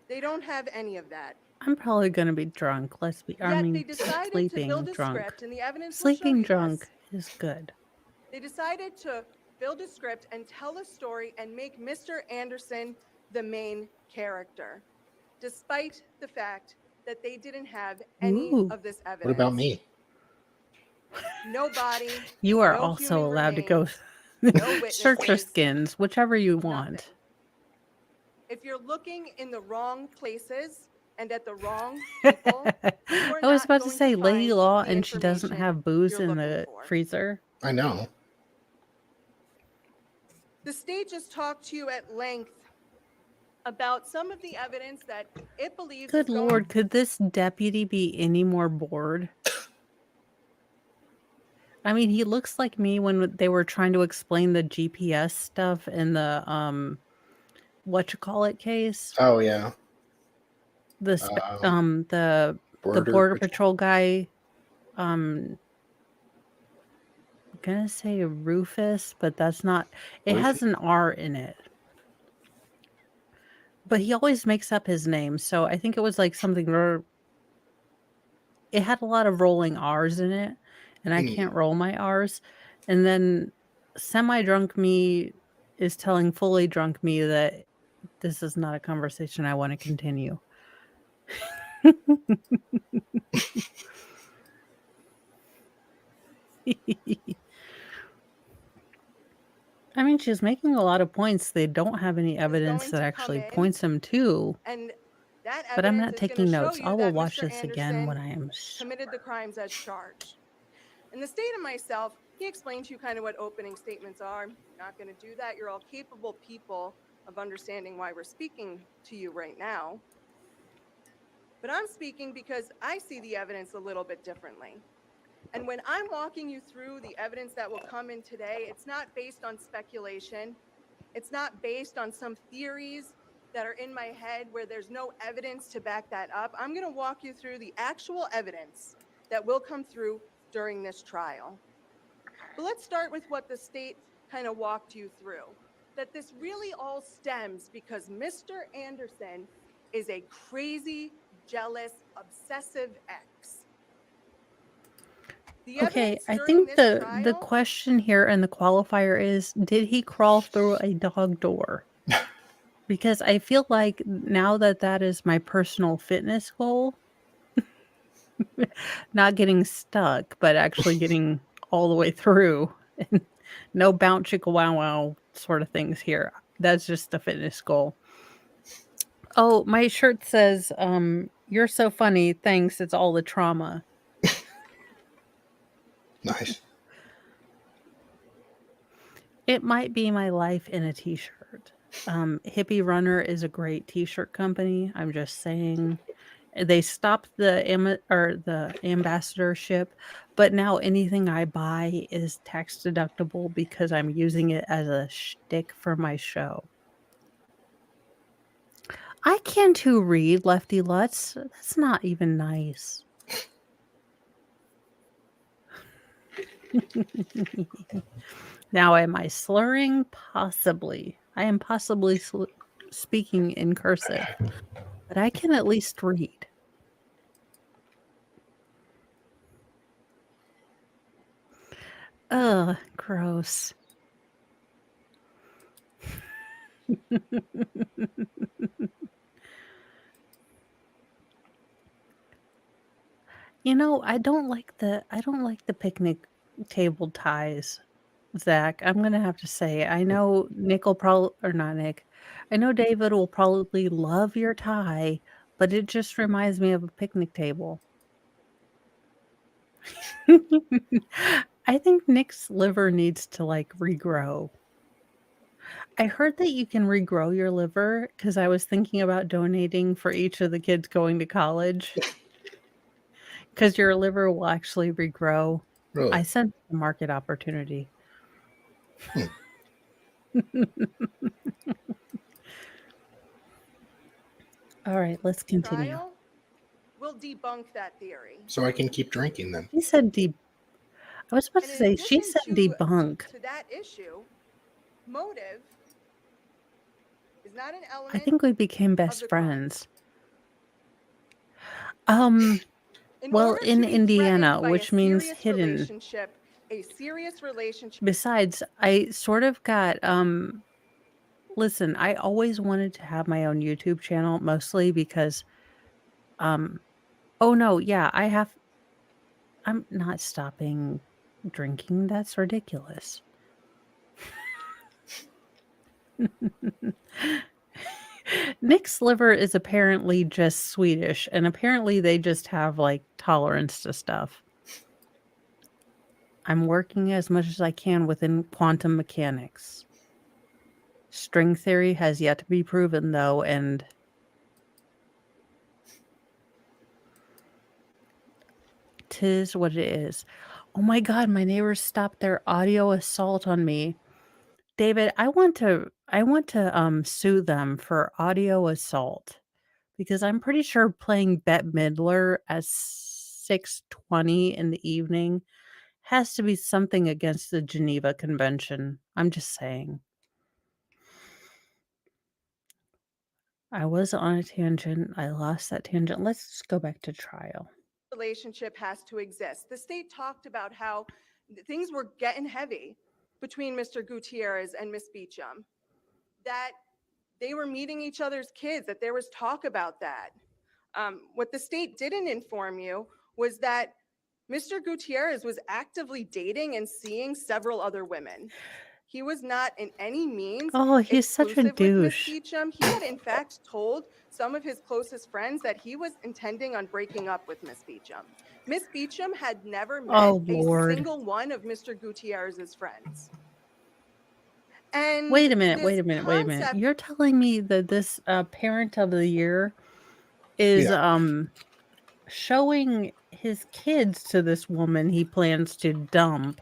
They don't have any of that. I'm probably going to be drunk. Yet they decided to sleeping build a drunk. script, and the evidence will show Sleeping you drunk this. is good. They decided to build a script and tell a story and make Mr. Anderson the main character, despite the fact that they didn't have any Ooh. of this evidence. What about me? No body. You are no also human allowed to go remains, search your witnesses, skins, whichever you nothing. want. If you're looking in the wrong places and at the wrong people, I was about to say Lady Law the and she doesn't information have booze you're in looking the for. freezer. I know. The state just talked to you at length about some of the evidence that it believes Good is going Lord, could this deputy be any more bored? I mean, he looks like me when they were trying to explain the GPS stuff in the whatchamacallit case. Oh yeah. The Border Patrol guy, I'm gonna say Rufus, but that's not. It has an R in it. But he always makes up his name, so I think it was like something it had a lot of rolling R's in it, and I can't roll my R's. And then semi-drunk me is telling fully drunk me that this is not a conversation I want to continue. I mean, she's making a lot of points. They don't have any evidence going that to actually come in, points him to, and that but I'm evidence not is going taking to show notes. you I will that watch Mr. this again when Anderson I am committed the crimes as charged. In the state of myself, he explained to you kind of what opening statements are. I'm not going to do that. You're all capable people of understanding why we're speaking to you right now. But I'm speaking because I see the evidence a little bit differently. And when I'm walking you through the evidence that will come in today, it's not based on speculation. It's not based on some theories that are in my head where there's no evidence to back that up. I'm going to walk you through the actual evidence that will come through during this trial. But let's start with what the state kind of walked you through. That this really all stems because Mr. Anderson is a crazy, jealous, obsessive ex. Okay, I think the question here and the qualifier is, did he crawl through a dog door? Because I feel like now that is my personal fitness goal, not getting stuck, but actually getting all the way through. And no bounce chicka wow wow sort of things here. That's just the fitness goal. Oh, my shirt says, "You're so funny. Thanks. It's all the trauma." Nice. It might be my life in a t-shirt. Hippie Runner is a great t-shirt company. I'm just saying. They stopped the ambassadorship, but now anything I buy is tax deductible because I'm using it as a shtick for my show. I can too read, Lefty Lutz. That's not even nice. Now, am I slurring? Possibly. I am possibly speaking in cursive, but I can at least read. Ugh, gross. You know, I don't like the picnic table ties, Zach. I'm gonna have to say, I know Nick will probably, or not Nick. I know David will probably love your tie, but it just reminds me of a picnic table. I think Nick's liver needs to like regrow. I heard that you can regrow your liver because I was thinking about donating for each of the kids going to college. Because your liver will actually regrow. Really? I sense a market opportunity. All right, let's continue. Trial will debunk that theory. So I can keep drinking then. She said I was about And to in say, she addition said debunk. to that issue, motive is not an I element. think we became best the crime. friends. In Well, order to in be Indiana, threatened by which a means serious hidden. relationship, a serious relationship. Besides, I sort of got listen, I always wanted to have my own YouTube channel, mostly because oh no, yeah, I'm not stopping drinking. That's ridiculous. Nick's liver is apparently just Swedish, and apparently they just have like tolerance to stuff. I'm working as much as I can within quantum mechanics. String theory has yet to be proven, though, and tis what it is. Oh my god, my neighbors stopped their audio assault on me. David, I want to sue them for audio assault because I'm pretty sure playing Bette Midler at 6:20 in the evening has to be something against the Geneva Convention. I'm just saying. I was on a tangent. I lost that tangent. Let's just go back to trial. Relationship has to exist. The state talked about how things were getting heavy between Mr. Gutierrez and Miss Beecham, that they were meeting each other's kids, that there was talk about that. What the state didn't inform you was that Mr. Gutierrez was actively dating and seeing several other women. He was not in any means Oh, he's such a exclusive with Miss douche. Beecham. He had in fact told some of his closest friends that he was intending on breaking up with Miss Beecham. Miss Beecham had never met Oh, a Lord. single one of Mr. Gutierrez's friends. And Wait a minute, this wait a minute, wait a minute. concept- You're telling me that this parent of the year is showing his kids to this woman he plans to dump,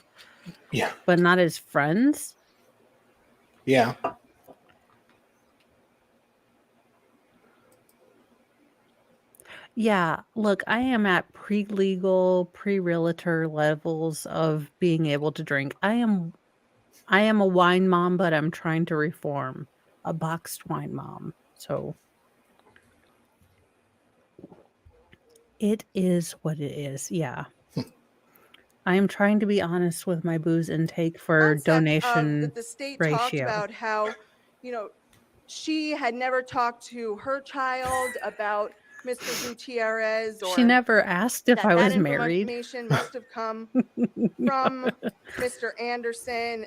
Yeah. but not his friends? Yeah. Yeah, look, I am at pre-legal, pre-realtor levels of being able to drink. I am a wine mom, but I'm trying to reform. A boxed wine mom. So it is what it is. Yeah. I am trying to be honest with my booze intake for concept of donation that the state talked ratio. about how, she had never talked to her child about Mr. Gutierrez, or She never asked if that I that was married. information must have come from Mr. Anderson.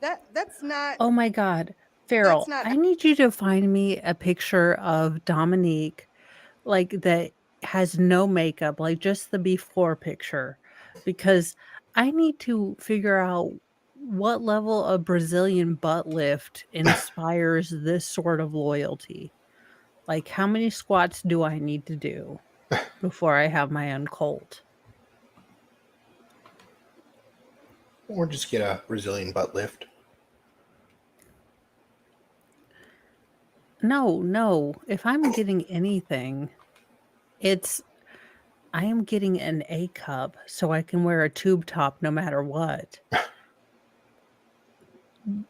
That's not. Oh my God. Farrell, not- I need you to find me a picture of Dominique, like that has no makeup, like just the before picture, because I need to figure out what level of Brazilian butt lift inspires this sort of loyalty. Like, how many squats do I need to do before I have my own cult? Or just get a Brazilian butt lift. No. If I'm getting anything, I am getting an A cup so I can wear a tube top no matter what.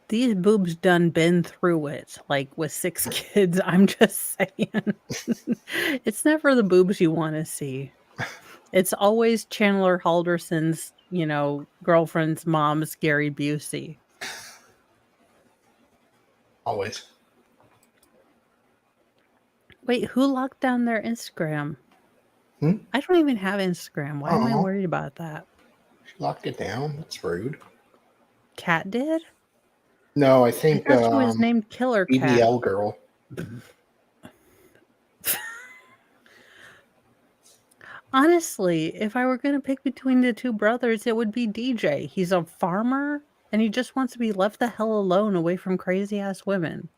These boobs done been through it, like with 6 kids. I'm just saying. It's never the boobs you want to see. It's always Chandler Halderson's, girlfriend's mom's Gary Busey. Always. Wait, who locked down their Instagram? Hmm? I don't even have Instagram. Why am I Aw. worried about that? She locked it down. That's rude. Cat did? No, I I think thought she was named Killer Cat. BBL girl. Honestly, if I were going to pick between the two brothers, it would be DJ. He's a farmer and he just wants to be left the hell alone away from crazy ass women.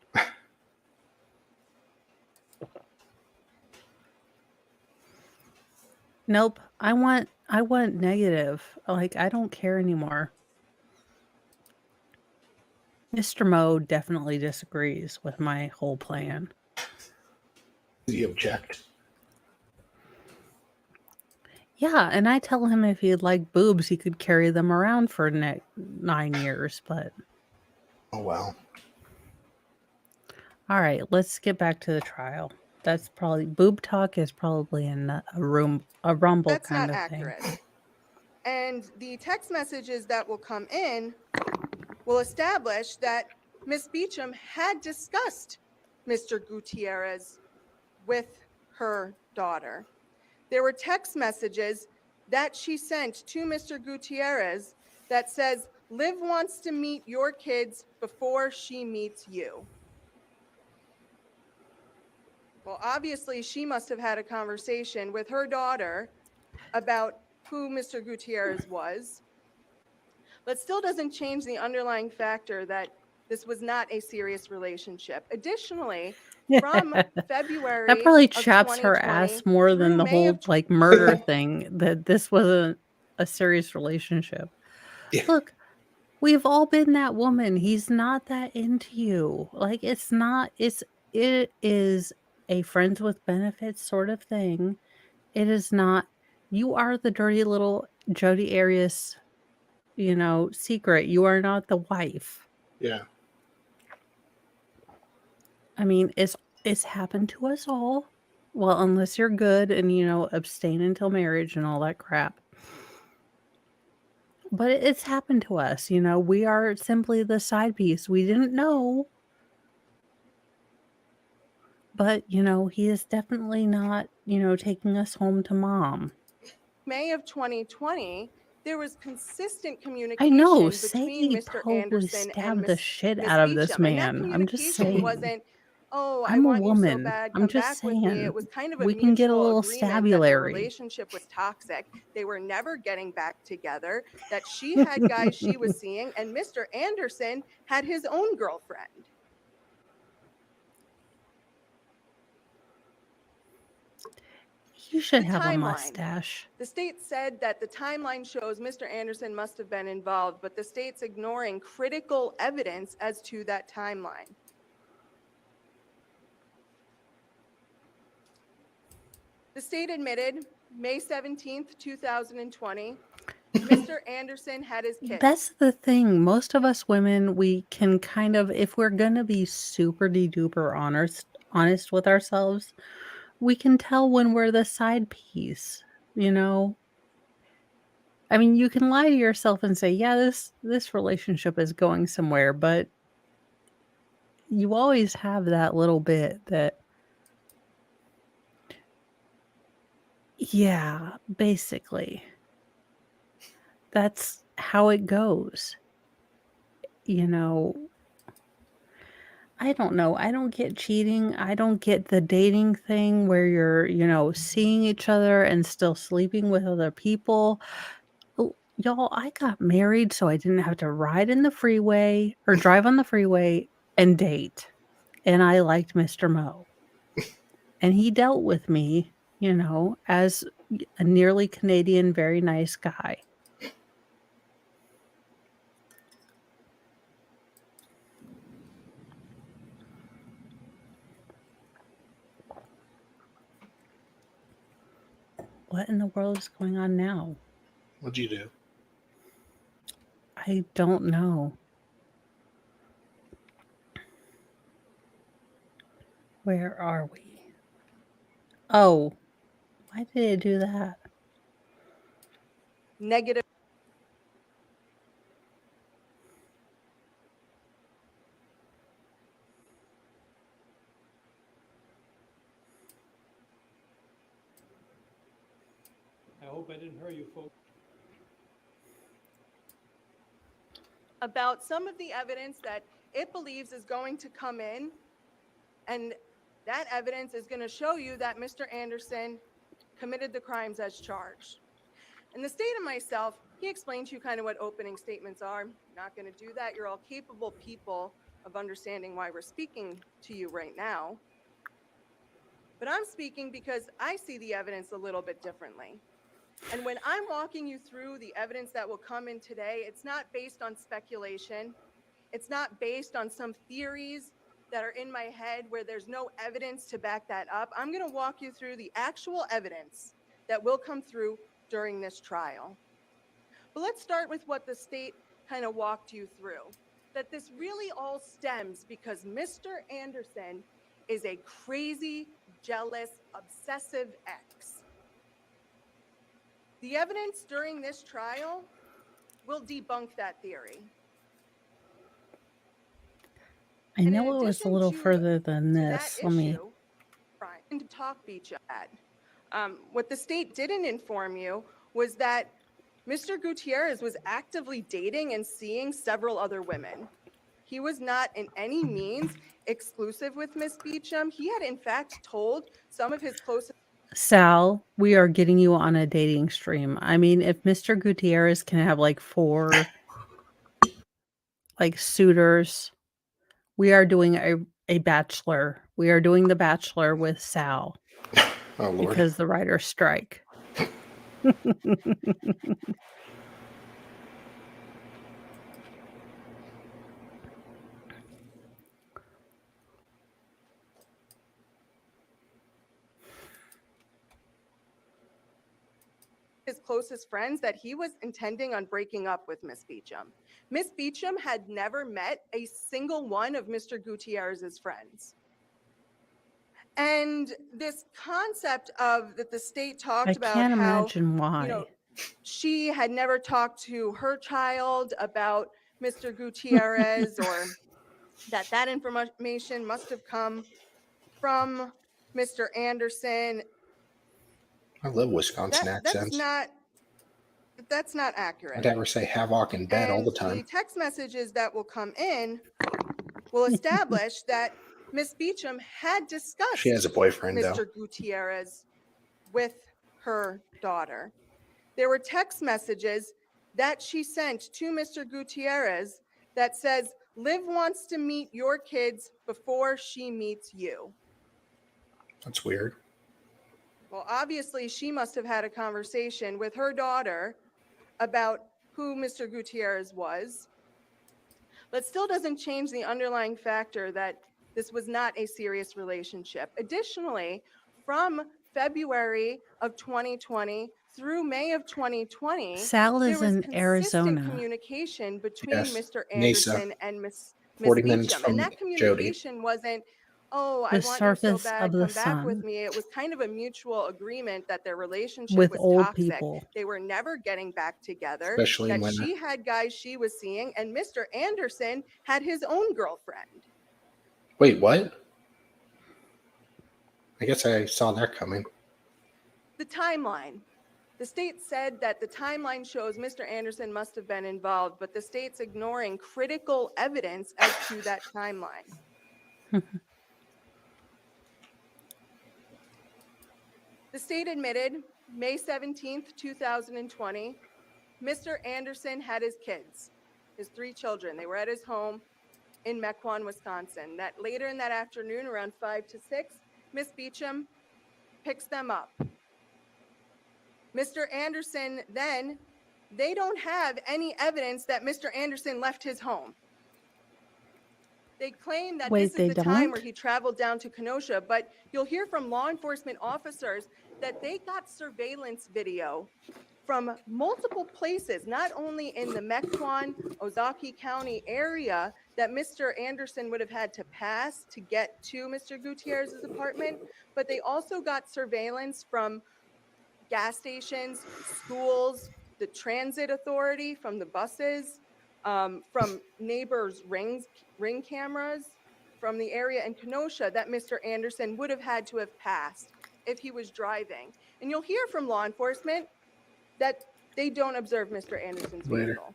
Nope. I want negative. Like, I don't care anymore. Mr. Mo definitely disagrees with my whole plan. Does he object? Yeah, and I tell him if he'd like boobs, he could carry them around for 9 years, but... Oh, wow. All right, let's get back to the trial. That's probably... Boob talk is probably in a rumble That's kind not of accurate. thing. And the text messages that will come in will establish that Miss Beecham had discussed Mr. Gutierrez with her daughter. There were text messages that she sent to Mr. Gutierrez that says, "Liv wants to meet your kids before she meets you." Well, obviously, she must have had a conversation with her daughter about who Mr. Gutierrez was, but still doesn't change the underlying factor that this was not a serious relationship. Additionally, from February That probably of chaps her 2020 ass more than through the May whole of like murder thing, that this wasn't a serious relationship. Yeah. Look, we've all been that woman. He's not that into you. Like, it's it is a friends with benefits sort of thing. It is not, you are the dirty little Jodi Arias, secret. You are not the wife. Yeah. I mean, it's happened to us all. Well, unless you're good and, abstain until marriage and all that crap. But it's happened to us, we are simply the side piece. We didn't know, but, he is definitely not, taking us home to mom. May of 2020, there was consistent I know, communication between Sadie Mr. probably Anderson and stabbed the Miss shit Miss out of this Beecham. And that man. I'm just communication saying. wasn't, oh, I I'm a want you so woman. bad, I'm come just back with me. saying, It was kind of a we can get a mutual little agreement that the stabulary. relationship was toxic. They were never getting back together, that she had guys she was seeing, and Mr. Anderson had his own girlfriend. You should The have a timeline. mustache. The state said that the timeline shows Mr. Anderson must have been involved, but the state's ignoring critical evidence as to that timeline. The state admitted May 17th, 2020, Mr. Anderson had his kids. That's the thing. Most of us women, we can kind of, if we're going to be super duper honest with ourselves, we can tell when we're the side piece, I mean, you can lie to yourself and say, yeah, this relationship is going somewhere, but you always have that little bit that, yeah, basically. That's how it goes. I don't know. I don't get cheating. I don't get the dating thing where you're, seeing each other and still sleeping with other people. Y'all, I got married so I didn't have to ride in the freeway or drive on the freeway and date. And I liked Mr. Mo. And he dealt with me, as a nearly Canadian, very nice guy. What in the world is going on now? What'd you do? I don't know. Where are we? Oh, why did it do that? Negative. I hope I didn't hurt you folks. About some of the evidence that it believes is going to come in, and that evidence is going to show you that Mr. Anderson committed the crimes as charged. And the state and myself, he explained to you kind of what opening statements are. I'm not going to do that. You're all capable people of understanding why we're speaking to you right now. But I'm speaking because I see the evidence a little bit differently. And when I'm walking you through the evidence that will come in today, it's not based on speculation. It's not based on some theories that are in my head where there's no evidence to back that up. I'm going to walk you through the actual evidence that will come through during this trial. But let's start with what the state kind of walked you through, that this really all stems because Mr. Anderson is a crazy, jealous, obsessive ex. The evidence during this trial will debunk that theory. I And know in it was a addition little to further than that this. Let me. issue, and to talk beach at. What the state didn't inform you was that Mr. Gutierrez was actively dating and seeing several other women. He was not in any means exclusive with Miss Beecham. He had in fact told some of his closest. Sal, we are getting you on a dating stream. I mean, if Mr. Gutierrez can have like 4 like suitors, we are doing a bachelor. We are doing the bachelor with Sal Oh Lord. because the writers strike. his closest friends that he was intending on breaking up with Miss Beecham. Miss Beecham had never met a single one of Mr. Gutierrez's friends. And this concept of that the state talked I about can't how, imagine why. you know, she had never talked to her child about Mr. Gutierrez, or that information must have come from Mr. Anderson. I love Wisconsin accents. That's not I'd accurate. have her say havoc in bed all And the the time. text messages that will come in will establish that Miss Beecham had discussed She has a boyfriend, though. Mr. Gutierrez with her daughter. There were text messages that she sent to Mr. Gutierrez that says, Liv wants to meet your kids before she meets you. That's weird. Well, obviously, she must have had a conversation with her daughter about who Mr. Gutierrez was, but still doesn't change the underlying factor that this was not a serious relationship. Additionally, from February of 2020 through May of 2020, Sal there is was in consistent Arizona. communication between Yes, Mr. Mesa. Anderson and Miss 40 minutes Beecham. from And that Jody. communication wasn't, oh, I The want you so surface bad, of the come back with sun me. It was kind of a mutual agreement that their relationship with was old toxic. people. They were never getting back together. Especially That when she had guys she was seeing, and Mr. Anderson had his own girlfriend. Wait, what? I guess I saw that coming. The timeline. The state said that the timeline shows Mr. Anderson must have been involved, but the state's ignoring critical evidence as to that timeline. The state admitted May 17th, 2020, Mr. Anderson had his kids, his 3 children. They were at his home in Mequon, Wisconsin. That later in that afternoon, around 5 to 6, Miss Beecham picks them up. Mr. Anderson then, they don't have any evidence that Mr. Anderson left his home. They claim that Wait, this they is the time where don't? he traveled down to Kenosha, but you'll hear from law enforcement officers that they got surveillance video from multiple places, not only in the Mequon, Ozaukee County area that Mr. Anderson would have had to pass to get to Mr. Gutierrez's apartment, but they also got surveillance from gas stations, schools, the transit authority, from the buses, from neighbors' ring cameras, from the area in Kenosha that Mr. Anderson would have had to have passed if he was driving. And you'll hear from law enforcement that they don't observe Mr. Anderson's vehicle.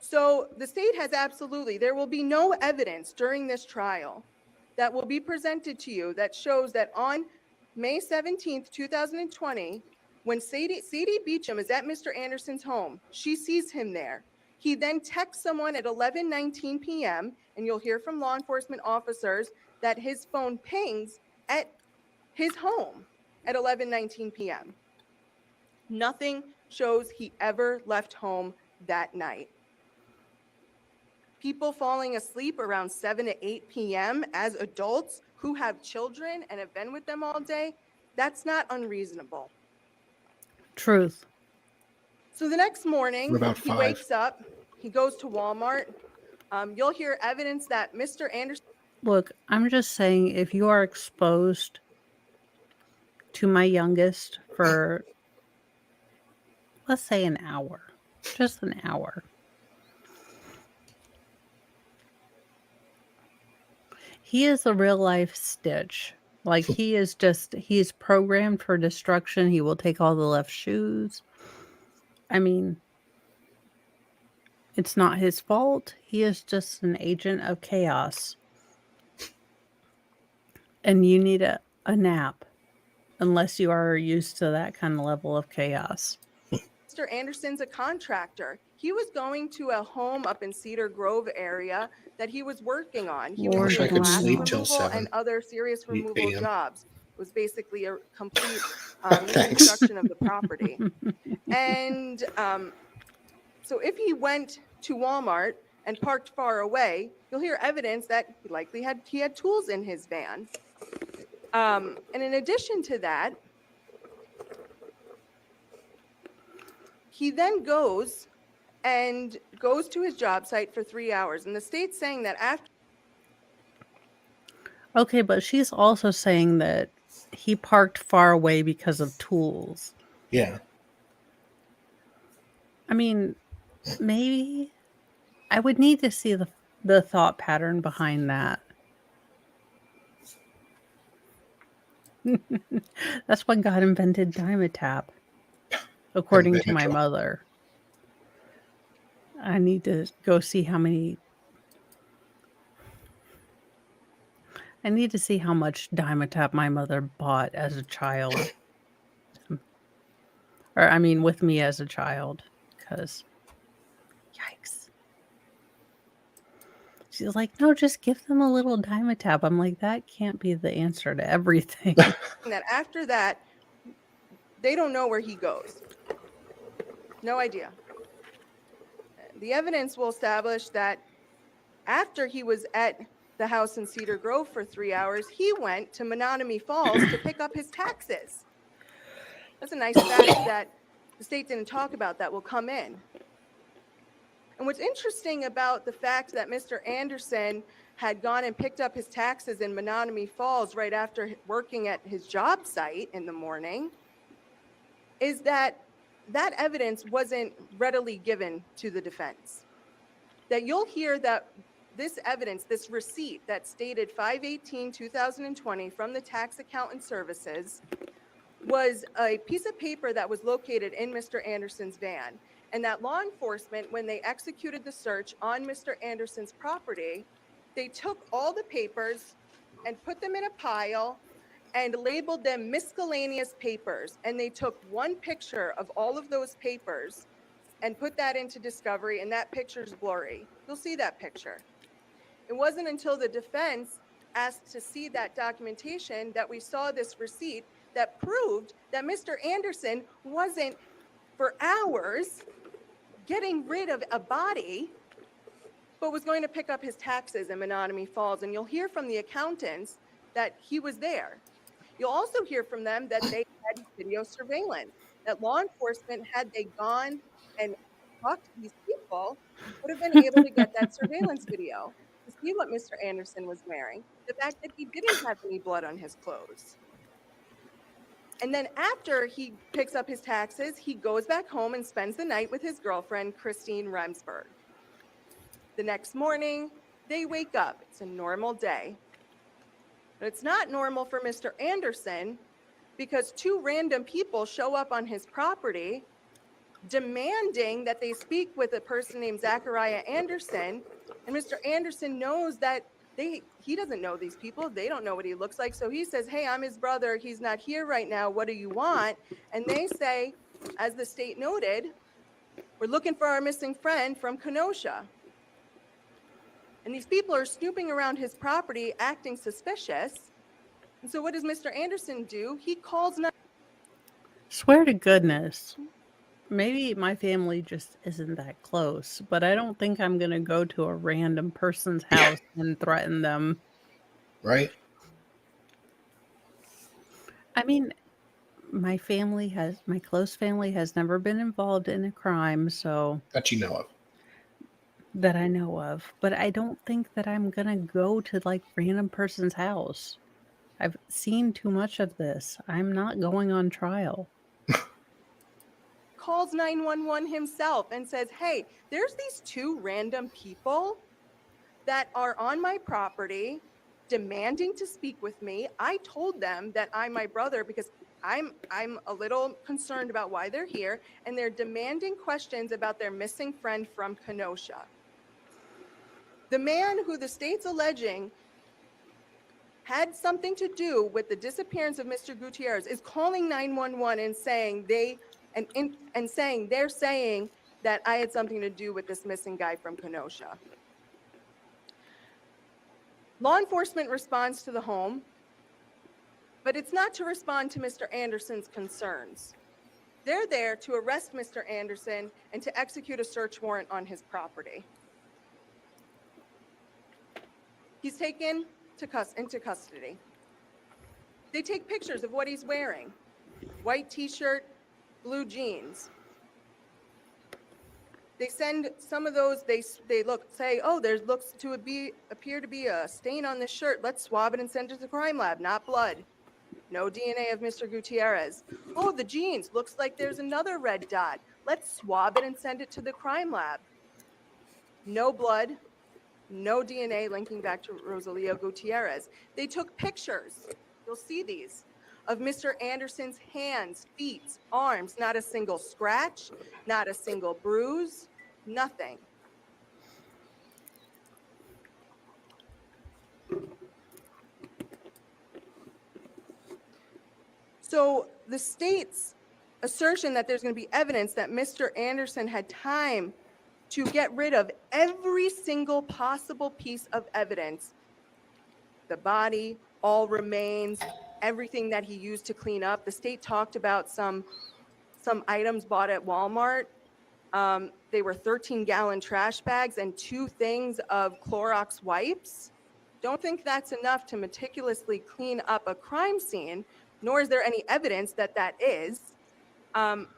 So the state has absolutely, there will be no evidence during this trial that will be presented to you that shows that on May 17th, 2020, when Sadie Beecham is at Mr. Anderson's home, she sees him there. He then texts someone at 11:19 p.m., and you'll hear from law enforcement officers that his phone pings at his home at 11:19 p.m. Nothing shows he ever left home that night. People falling asleep around 7 to 8 p.m. as adults who have children and have been with them all day, that's not unreasonable. Truth. So the next morning, About he 5. wakes up, he goes to Walmart. You'll hear evidence that Mr. Anderson. Look, I'm just saying, if you are exposed to my youngest for, let's say, an hour, just an hour, he is a real life Stitch. Like, he's programmed for destruction. He will take all the left shoes. I mean, it's not his fault. He is just an agent of chaos. And you need a nap, unless you are used to that kind of level of chaos. Mr. Anderson's a contractor. He was going to a home up in Cedar Grove area that he was working on. He was Lord, wish I doing could glass sleep till removal 7 and other serious removal a.m. jobs. It was basically a complete Thanks. reconstruction of the property. And so if he went to Walmart and parked far away, you'll hear evidence that he likely had tools in his van. And in addition to that, He then goes to his job site for 3 hours. And the state's saying that after Okay, but she's also saying that he parked far away because of tools. Yeah. I mean, maybe I would need to see the thought pattern behind that. That's when God invented Dimetap, according to my Benadryl. mother. I need to go see how many. I need to see how much Dimetap my mother bought as a child. Or, I mean, with me as a child. Because, yikes. She's like, no, just give them a little Dimetap. I'm like, that can't be the answer to everything. that, after that, they don't know where he goes. No idea. The evidence will establish that after he was at the house in Cedar Grove for 3 hours, he went to Menominee Falls to pick up his taxes. That's a nice fact that the state didn't talk about that will come in. And what's interesting about the fact that Mr. Anderson had gone and picked up his taxes in Menominee Falls right after working at his job site in the morning is that that evidence wasn't readily given to the defense. That you'll hear that this evidence, this receipt that's dated 5/18/2020 from the tax accountant services was a piece of paper that was located in Mr. Anderson's van. And that law enforcement, when they executed the search on Mr. Anderson's property, they took all the papers and put them in a pile and labeled them miscellaneous papers. And they took one picture of all of those papers and put that into discovery, and that picture's blurry. You'll see that picture. It wasn't until the defense asked to see that documentation that we saw this receipt that proved that Mr. Anderson wasn't for hours getting rid of a body, but was going to pick up his taxes in Menominee Falls. And you'll hear from the accountants that he was there. You'll also hear from them that they had video surveillance, that law enforcement, had they gone and talked to these people, would have been able to get that surveillance video to see what Mr. Anderson was wearing, the fact that he didn't have any blood on his clothes. And then after he picks up his taxes, he goes back home and spends the night with his girlfriend, Christine Remsburg. The next morning, they wake up. It's a normal day. But it's not normal for Mr. Anderson because two random people show up on his property demanding that they speak with a person named Zachariah Anderson. And Mr. Anderson knows that he doesn't know these people. They don't know what he looks like. So he says, hey, I'm his brother. He's not here right now. What do you want? And they say, as the state noted, we're looking for our missing friend from Kenosha. And these people are snooping around his property, acting suspicious. And so what does Mr. Anderson do? He calls. Swear to goodness. Maybe my family just isn't that close, but I don't think I'm going to go to a random person's house and threaten them. Right? I mean, my close family has never been involved in a crime, so That you know of. that I know of, but I don't think that I'm going to go to like random person's house. I've seen too much of this. I'm not going on trial. Calls 911 himself and says, hey, there's these two random people that are on my property demanding to speak with me. I told them that I'm my brother because I'm a little concerned about why they're here, and they're demanding questions about their missing friend from Kenosha. The man who the state's alleging had something to do with the disappearance of Mr. Gutierrez is calling 911 and saying they're saying that I had something to do with this missing guy from Kenosha. Law enforcement responds to the home, but it's not to respond to Mr. Anderson's concerns. They're there to arrest Mr. Anderson and to execute a search warrant on his property. He's taken into custody. They take pictures of what he's wearing: white t-shirt, blue jeans. They send some of those, they say, oh, there appear to be a stain on this shirt. Let's swab it and send it to the crime lab, not blood. No DNA of Mr. Gutierrez. Oh, the jeans, looks like there's another red dot. Let's swab it and send it to the crime lab. No blood, no DNA linking back to Rosalio Gutierrez. They took pictures, you'll see these, of Mr. Anderson's hands, feet, arms, not a single scratch, not a single bruise, nothing. So the state's assertion that there's going to be evidence that Mr. Anderson had time to get rid of every single possible piece of evidence, the body, all remains, everything that he used to clean up. The state talked about some items bought at Walmart. They were 13-gallon trash bags and 2 things of Clorox wipes. Don't think that's enough to meticulously clean up a crime scene, nor is there any evidence that that is.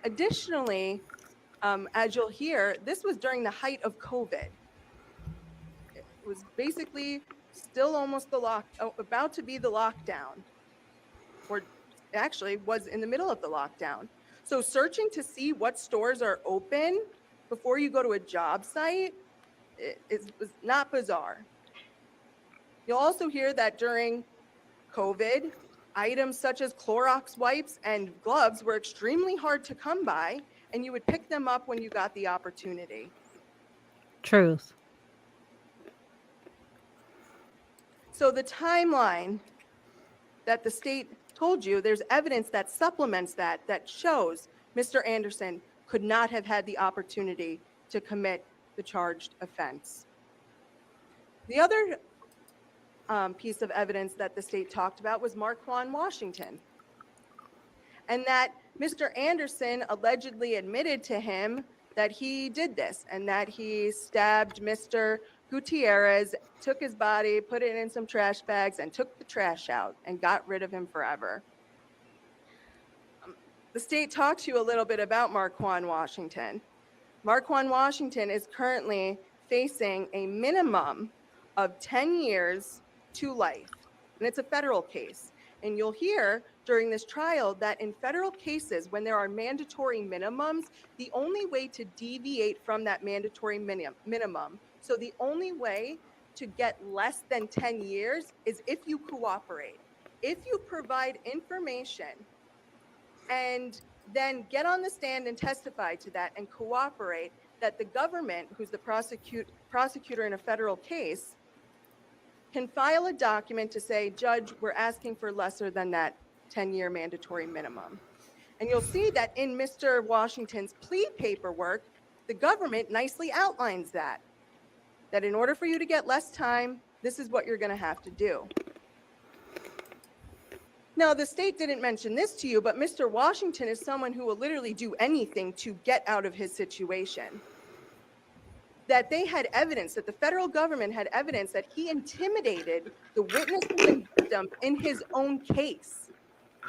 Additionally, as you'll hear, this was during the height of COVID. It was basically still almost about to be the lockdown, or actually was in the middle of the lockdown. So searching to see what stores are open before you go to a job site was not bizarre. You'll also hear that during COVID, items such as Clorox wipes and gloves were extremely hard to come by, and you would pick them up when you got the opportunity. Truth. So the timeline that the state told you, there's evidence that supplements that shows Mr. Anderson could not have had the opportunity to commit the charged offense. The other piece of evidence that the state talked about was Marquand Washington, and that Mr. Anderson allegedly admitted to him that he did this and that he stabbed Mr. Gutierrez, took his body, put it in some trash bags, and took the trash out and got rid of him forever. The state talked to you a little bit about Marquand Washington. Marquand Washington is currently facing a minimum of 10 years to life, and it's a federal case. And you'll hear during this trial that in federal cases, when there are mandatory minimums, the only way to deviate from that mandatory minimum, so the only way to get less than 10 years is if you cooperate. If you provide information and then get on the stand and testify to that and cooperate, that the government, who's the prosecutor in a federal case, can file a document to say, Judge, we're asking for lesser than that 10-year mandatory minimum. And you'll see that in Mr. Washington's plea paperwork, the government nicely outlines that in order for you to get less time, this is what you're going to have to do. Now, the state didn't mention this to you, but Mr. Washington is someone who will literally do anything to get out of his situation. That they had evidence, that the federal government had evidence that he intimidated the witnesses and victims in his own case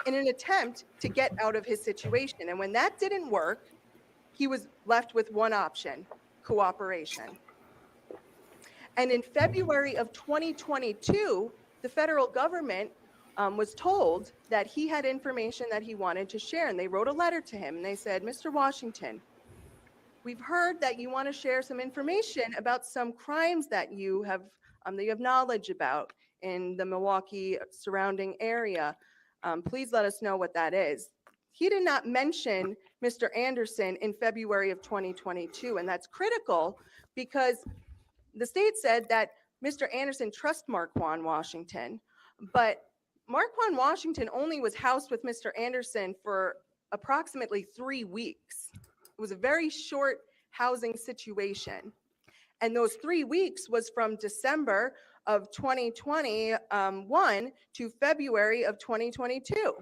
in an attempt to get out of his situation. And when that didn't work, he was left with one option: cooperation. And in February of 2022, the federal government was told that he had information that he wanted to share. And they wrote a letter to him and they said, Mr. Washington, we've heard that you want to share some information about some crimes that you have knowledge about in the Milwaukee surrounding area. Please let us know what that is. He did not mention Mr. Anderson in February of 2022, and that's critical because the state said that Mr. Anderson trusts Marquand Washington, but Marquand Washington only was housed with Mr. Anderson for approximately 3 weeks. It was a very short housing situation. And those 3 weeks was from December of 2021 to February of 2022.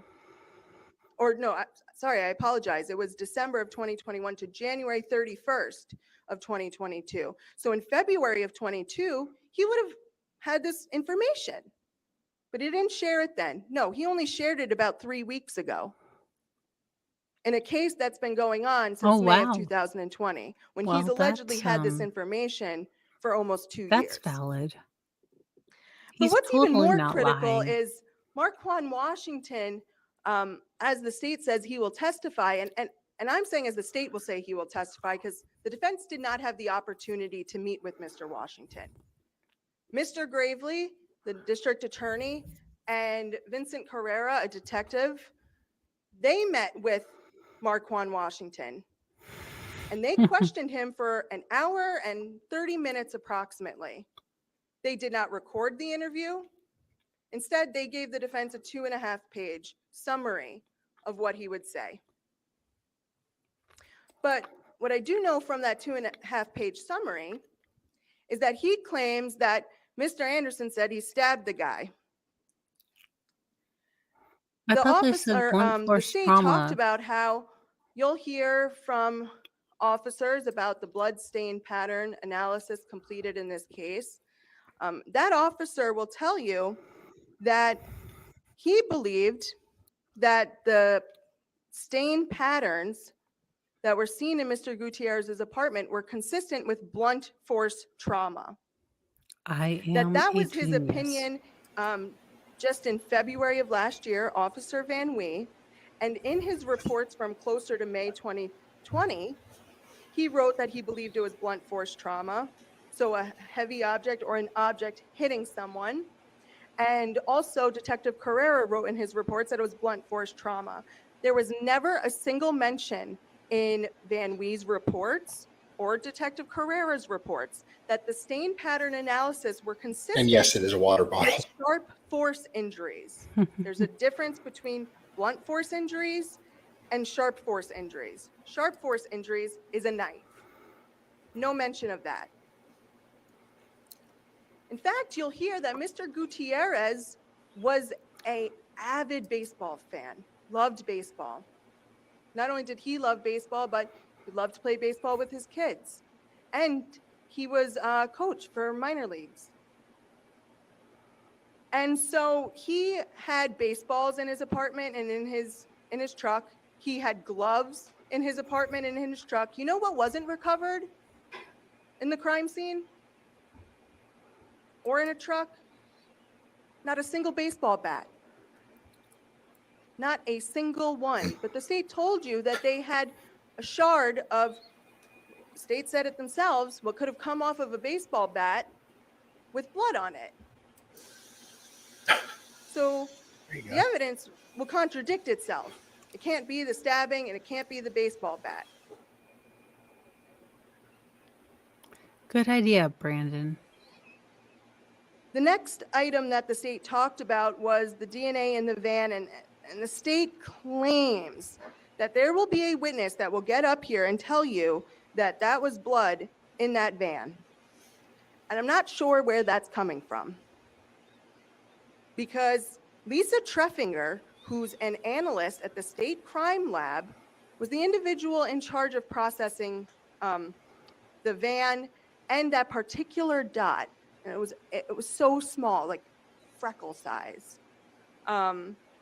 Or no, sorry, I apologize. It was December of 2021 to January 31st of 2022. So in February of 22, he would have had this information, but he didn't share it then. No, he only shared it about 3 weeks ago. in a case that's been going on since Oh, May of wow. 2020, when he's Well, allegedly that's, had this information for almost 2 that's years. valid. But He's what's even totally more not critical lying. is Marquand Washington, as the state says he will testify, and I'm saying as the state will say he will testify, because the defense did not have the opportunity to meet with Mr. Washington. Mr. Gravely, the district attorney, and Vincent Carrera, a detective, they met with Marquand Washington, and they questioned him for an hour and 30 minutes approximately. They did not record the interview. Instead, they gave the defense a 2.5-page summary of what he would say. But what I do know from that 2.5-page summary is that he claims that Mr. Anderson said he stabbed the guy. I The thought they said officer, blunt the force state talked trauma. about how you'll hear from officers about the blood stain pattern analysis completed in this case. That officer will tell you that he believed that the stain patterns that were seen in Mr. Gutierrez's apartment were consistent with blunt force trauma. I am That a was his genius. opinion just in February of last year, Officer Van Wee. And in his reports from closer to May 2020, he wrote that he believed it was blunt force trauma, so a heavy object or an object hitting someone. And also, Detective Carrera wrote in his reports that it was blunt force trauma. There was never a single mention in Van Wee's reports or Detective Carrera's reports that the stain pattern analysis were consistent And yes, it is a water bottle. with sharp force injuries. There's a difference between blunt force injuries and sharp force injuries. Sharp force injuries is a knife. No mention of that. In fact, you'll hear that Mr. Gutierrez was an avid baseball fan, loved baseball. Not only did he love baseball, but he loved to play baseball with his kids. And he was a coach for minor leagues. And so he had baseballs in his apartment and in his truck. He had gloves in his apartment and in his truck. You know what wasn't recovered in the crime scene? Or in a truck? Not a single baseball bat. Not a single one. But the state told you that they had a shard of, the state said it themselves, what could have come off of a baseball bat with blood on it. So There you the go. evidence will contradict itself. It can't be the stabbing and it can't be the baseball bat. Good idea, Brandon. The next item that the state talked about was the DNA in the van, and the state claims that there will be a witness that will get up here and tell you that that was blood in that van. And I'm not sure where that's coming from. Because Lisa Treffinger, who's an analyst at the state crime lab, was the individual in charge of processing the van and that particular dot. And it was so small, like freckle size.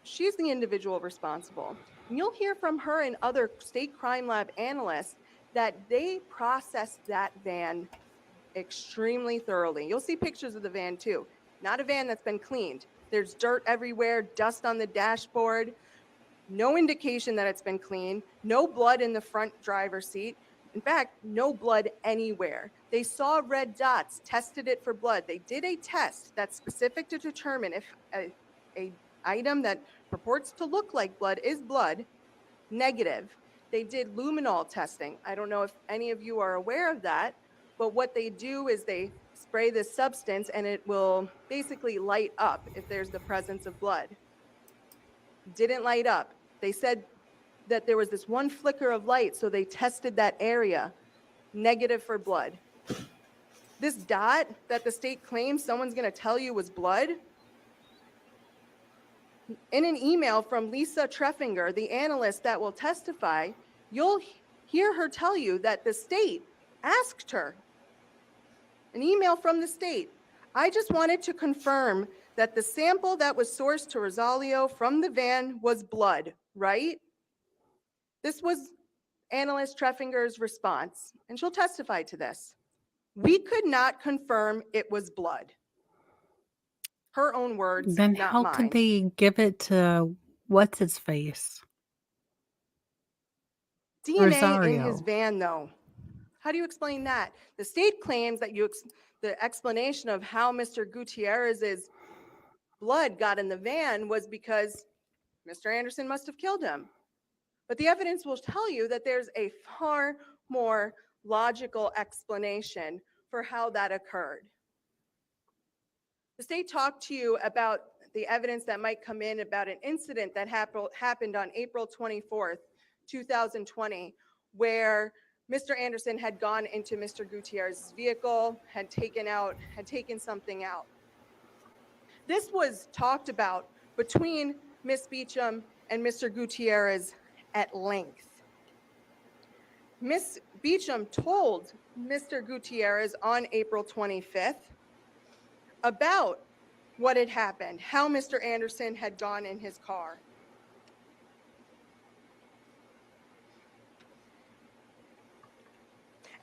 She's the individual responsible. And you'll hear from her and other state crime lab analysts that they processed that van extremely thoroughly. You'll see pictures of the van too. Not a van that's been cleaned. There's dirt everywhere, dust on the dashboard, no indication that it's been cleaned, no blood in the front driver's seat. In fact, no blood anywhere. They saw red dots, tested it for blood. They did a test that's specific to determine if a item that purports to look like blood is blood, negative. They did luminol testing. I don't know if any of you are aware of that, but what they do is they spray this substance and it will basically light up if there's the presence of blood. Didn't light up. They said that there was this one flicker of light, so they tested that area, negative for blood. This dot that the state claims someone's going to tell you was blood, in an email from Lisa Treffinger, the analyst that will testify, you'll hear her tell you that the state asked her, an email from the state, I just wanted to confirm that the sample that was sourced to Rosalio from the van was blood, right? This was analyst Treffinger's response, and she'll testify to this. We could not confirm it was blood. Her own words, Then not how mine. could they give it to what's his face? DNA in his Rosario. van, though. How do you explain that? The state claims that the explanation of how Mr. Gutierrez's blood got in the van was because Mr. Anderson must have killed him. But the evidence will tell you that there's a far more logical explanation for how that occurred. The state talked to you about the evidence that might come in about an incident that happened on April 24th, 2020, where Mr. Anderson had gone into Mr. Gutierrez's vehicle, had taken something out. This was talked about between Ms. Beecham and Mr. Gutierrez at length. Ms. Beecham told Mr. Gutierrez on April 25th about what had happened, how Mr. Anderson had gone in his car.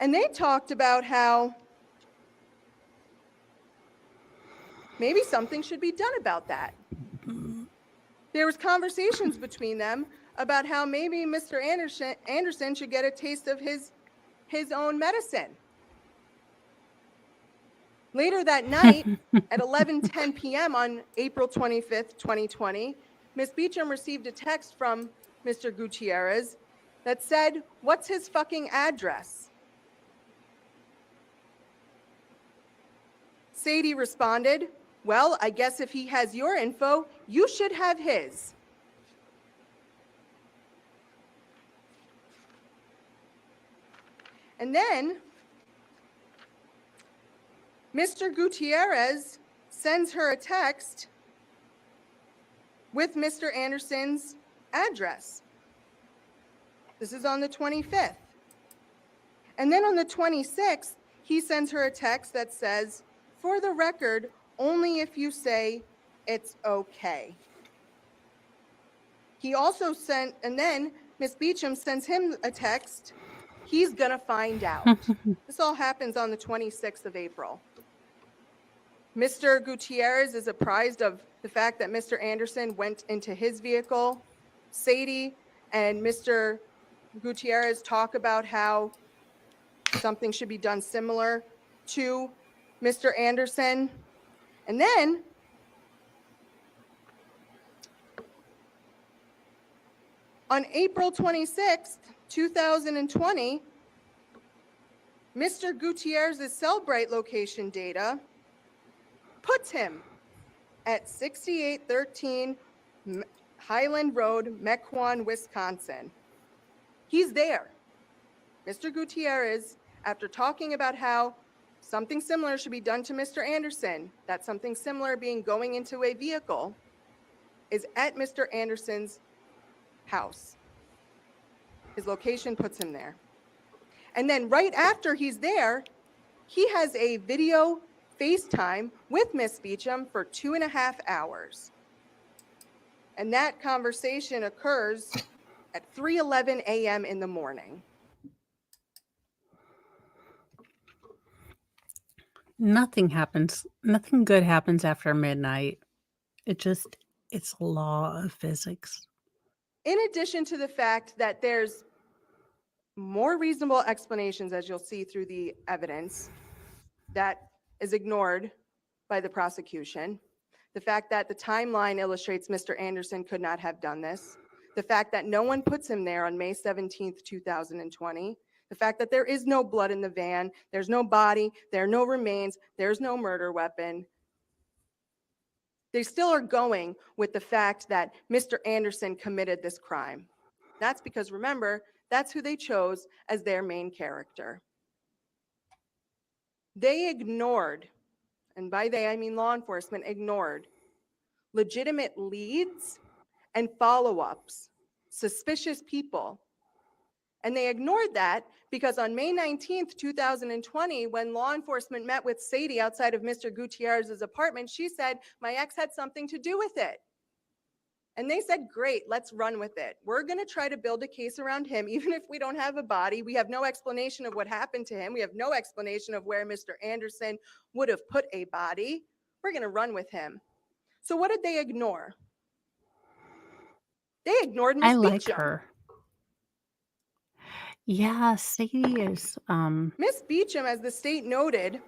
And they talked about how maybe something should be done about that. There was conversations between them about how maybe Mr. Anderson should get a taste of his own medicine. Later that night, at 11:10 p.m. on April 25th, 2020, Ms. Beecham received a text from Mr. Gutierrez that said, "What's his fucking address?" Sadie responded, "Well, I guess if he has your info, you should have his." And then Mr. Gutierrez sends her a text with Mr. Anderson's address. This is on the 25th. And then on the 26th, he sends her a text that says, "For the record, only if you say it's okay." He also sent, and then Ms. Beecham sends him a text, "He's gonna find out." This all happens on the 26th of April. Mr. Gutierrez is apprised of the fact that Mr. Anderson went into his vehicle. Sadie and Mr. Gutierrez talk about how something should be done similar to Mr. Anderson. And then on April 26th, 2020, Mr. Gutierrez's Cellbrite location data puts him at 6813 Highland Road, Mequon, Wisconsin. He's there. Mr. Gutierrez, after talking about how something similar should be done to Mr. Anderson, that something similar being going into a vehicle, is at Mr. Anderson's house. His location puts him there. And then right after he's there, he has a video FaceTime with Miss Beecham for 2.5 hours. And that conversation occurs at 3:11 a.m. in the morning. Nothing happens. Nothing good happens after midnight. It's a law of physics. In addition to the fact that there's more reasonable explanations, as you'll see through the evidence, that is ignored by the prosecution. The fact that the timeline illustrates Mr. Anderson could not have done this. The fact that no one puts him there on May 17th, 2020. The fact that there is no blood in the van, there's no body, there are no remains, there's no murder weapon. They still are going with the fact that Mr. Anderson committed this crime. That's because, remember, that's who they chose as their main character. They ignored, and by they I mean law enforcement, ignored legitimate leads and follow-ups, suspicious people. And they ignored that because on May 19th, 2020, when law enforcement met with Sadie outside of Mr. Gutierrez's apartment, she said, "My ex had something to do with it." And they said, great, let's run with it. We're going to try to build a case around him, even if we don't have a body. We have no explanation of what happened to him. We have no explanation of where Mr. Anderson would have put a body. We're going to run with him. So what did they ignore? They ignored Miss I like Beecham. her. Yeah, Sadie is Miss Beecham, as the state noted,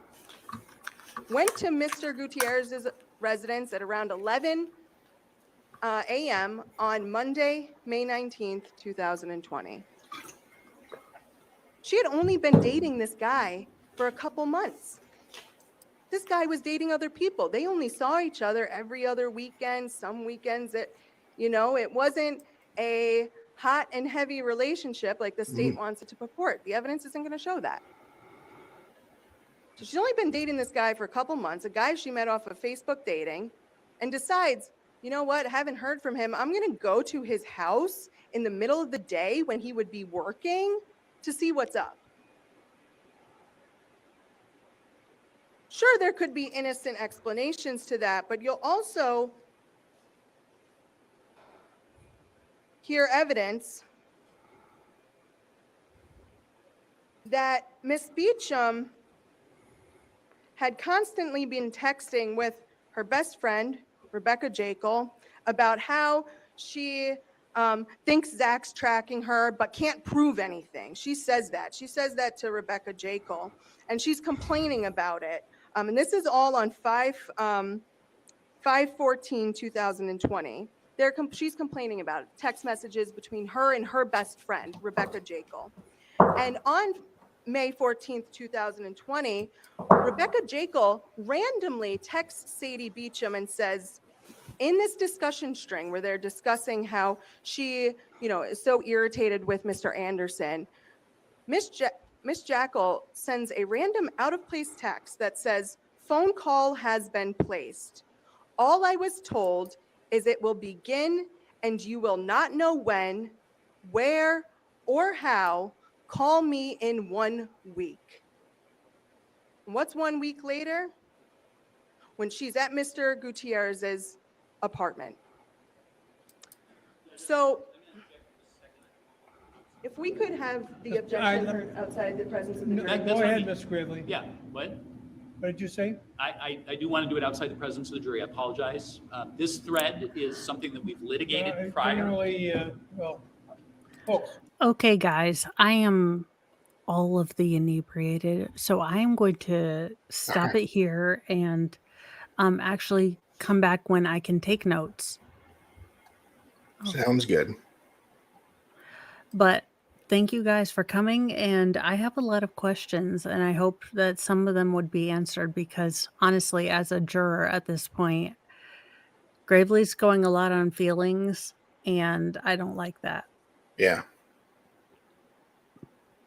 went to Mr. Gutierrez's residence at around 11 a.m. on Monday, May 19th, 2020. She had only been dating this guy for a couple months. This guy was dating other people. They only saw each other every other weekend, some weekends. It wasn't a hot and heavy relationship like the state wants it to purport. The evidence isn't going to show that. So she's only been dating this guy for a couple months, a guy she met off of Facebook dating, and decides, you know what, I haven't heard from him. I'm going to go to his house in the middle of the day when he would be working to see what's up. Sure, there could be innocent explanations to that, but you'll also hear evidence that Miss Beecham had constantly been texting with her best friend, Rebecca Jekyll, about how she thinks Zach's tracking her, but can't prove anything. She says that. She says that to Rebecca Jekyll, and she's complaining about it. And this is all on 5/14/2020. She's complaining about it. Text messages between her and her best friend, Rebecca Jekyll. And on May 14th, 2020, Rebecca Jekyll randomly texts Sadie Beecham and says, in this discussion string where they're discussing how she, is so irritated with Mr. Anderson, Miss Jekyll sends a random out-of-place text that says, phone call has been placed. All I was told is it will begin and you will not know when, where, or how. Call me in 1 week. And what's 1 week later? When she's at Mr. Gutierrez's apartment. So if we could have the objection heard outside the presence of the jury. That's Go what I ahead, mean. Ms. Gravely. Yeah, what? What did you say? I do want to do it outside the presence of the jury. I apologize. This thread is something that we've litigated prior. Generally, folks, okay, guys. I am all of the inebriated, so I am going to stop it here and actually come back when I can take notes. Sounds good. But thank you guys for coming, and I have a lot of questions, and I hope that some of them would be answered because honestly, as a juror at this point, Gravely's going a lot on feelings, and I don't like that. Yeah.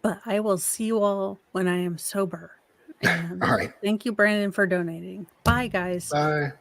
But I will see you all when I am sober. And All right. thank you, Brandon, for donating. Bye, guys. Bye.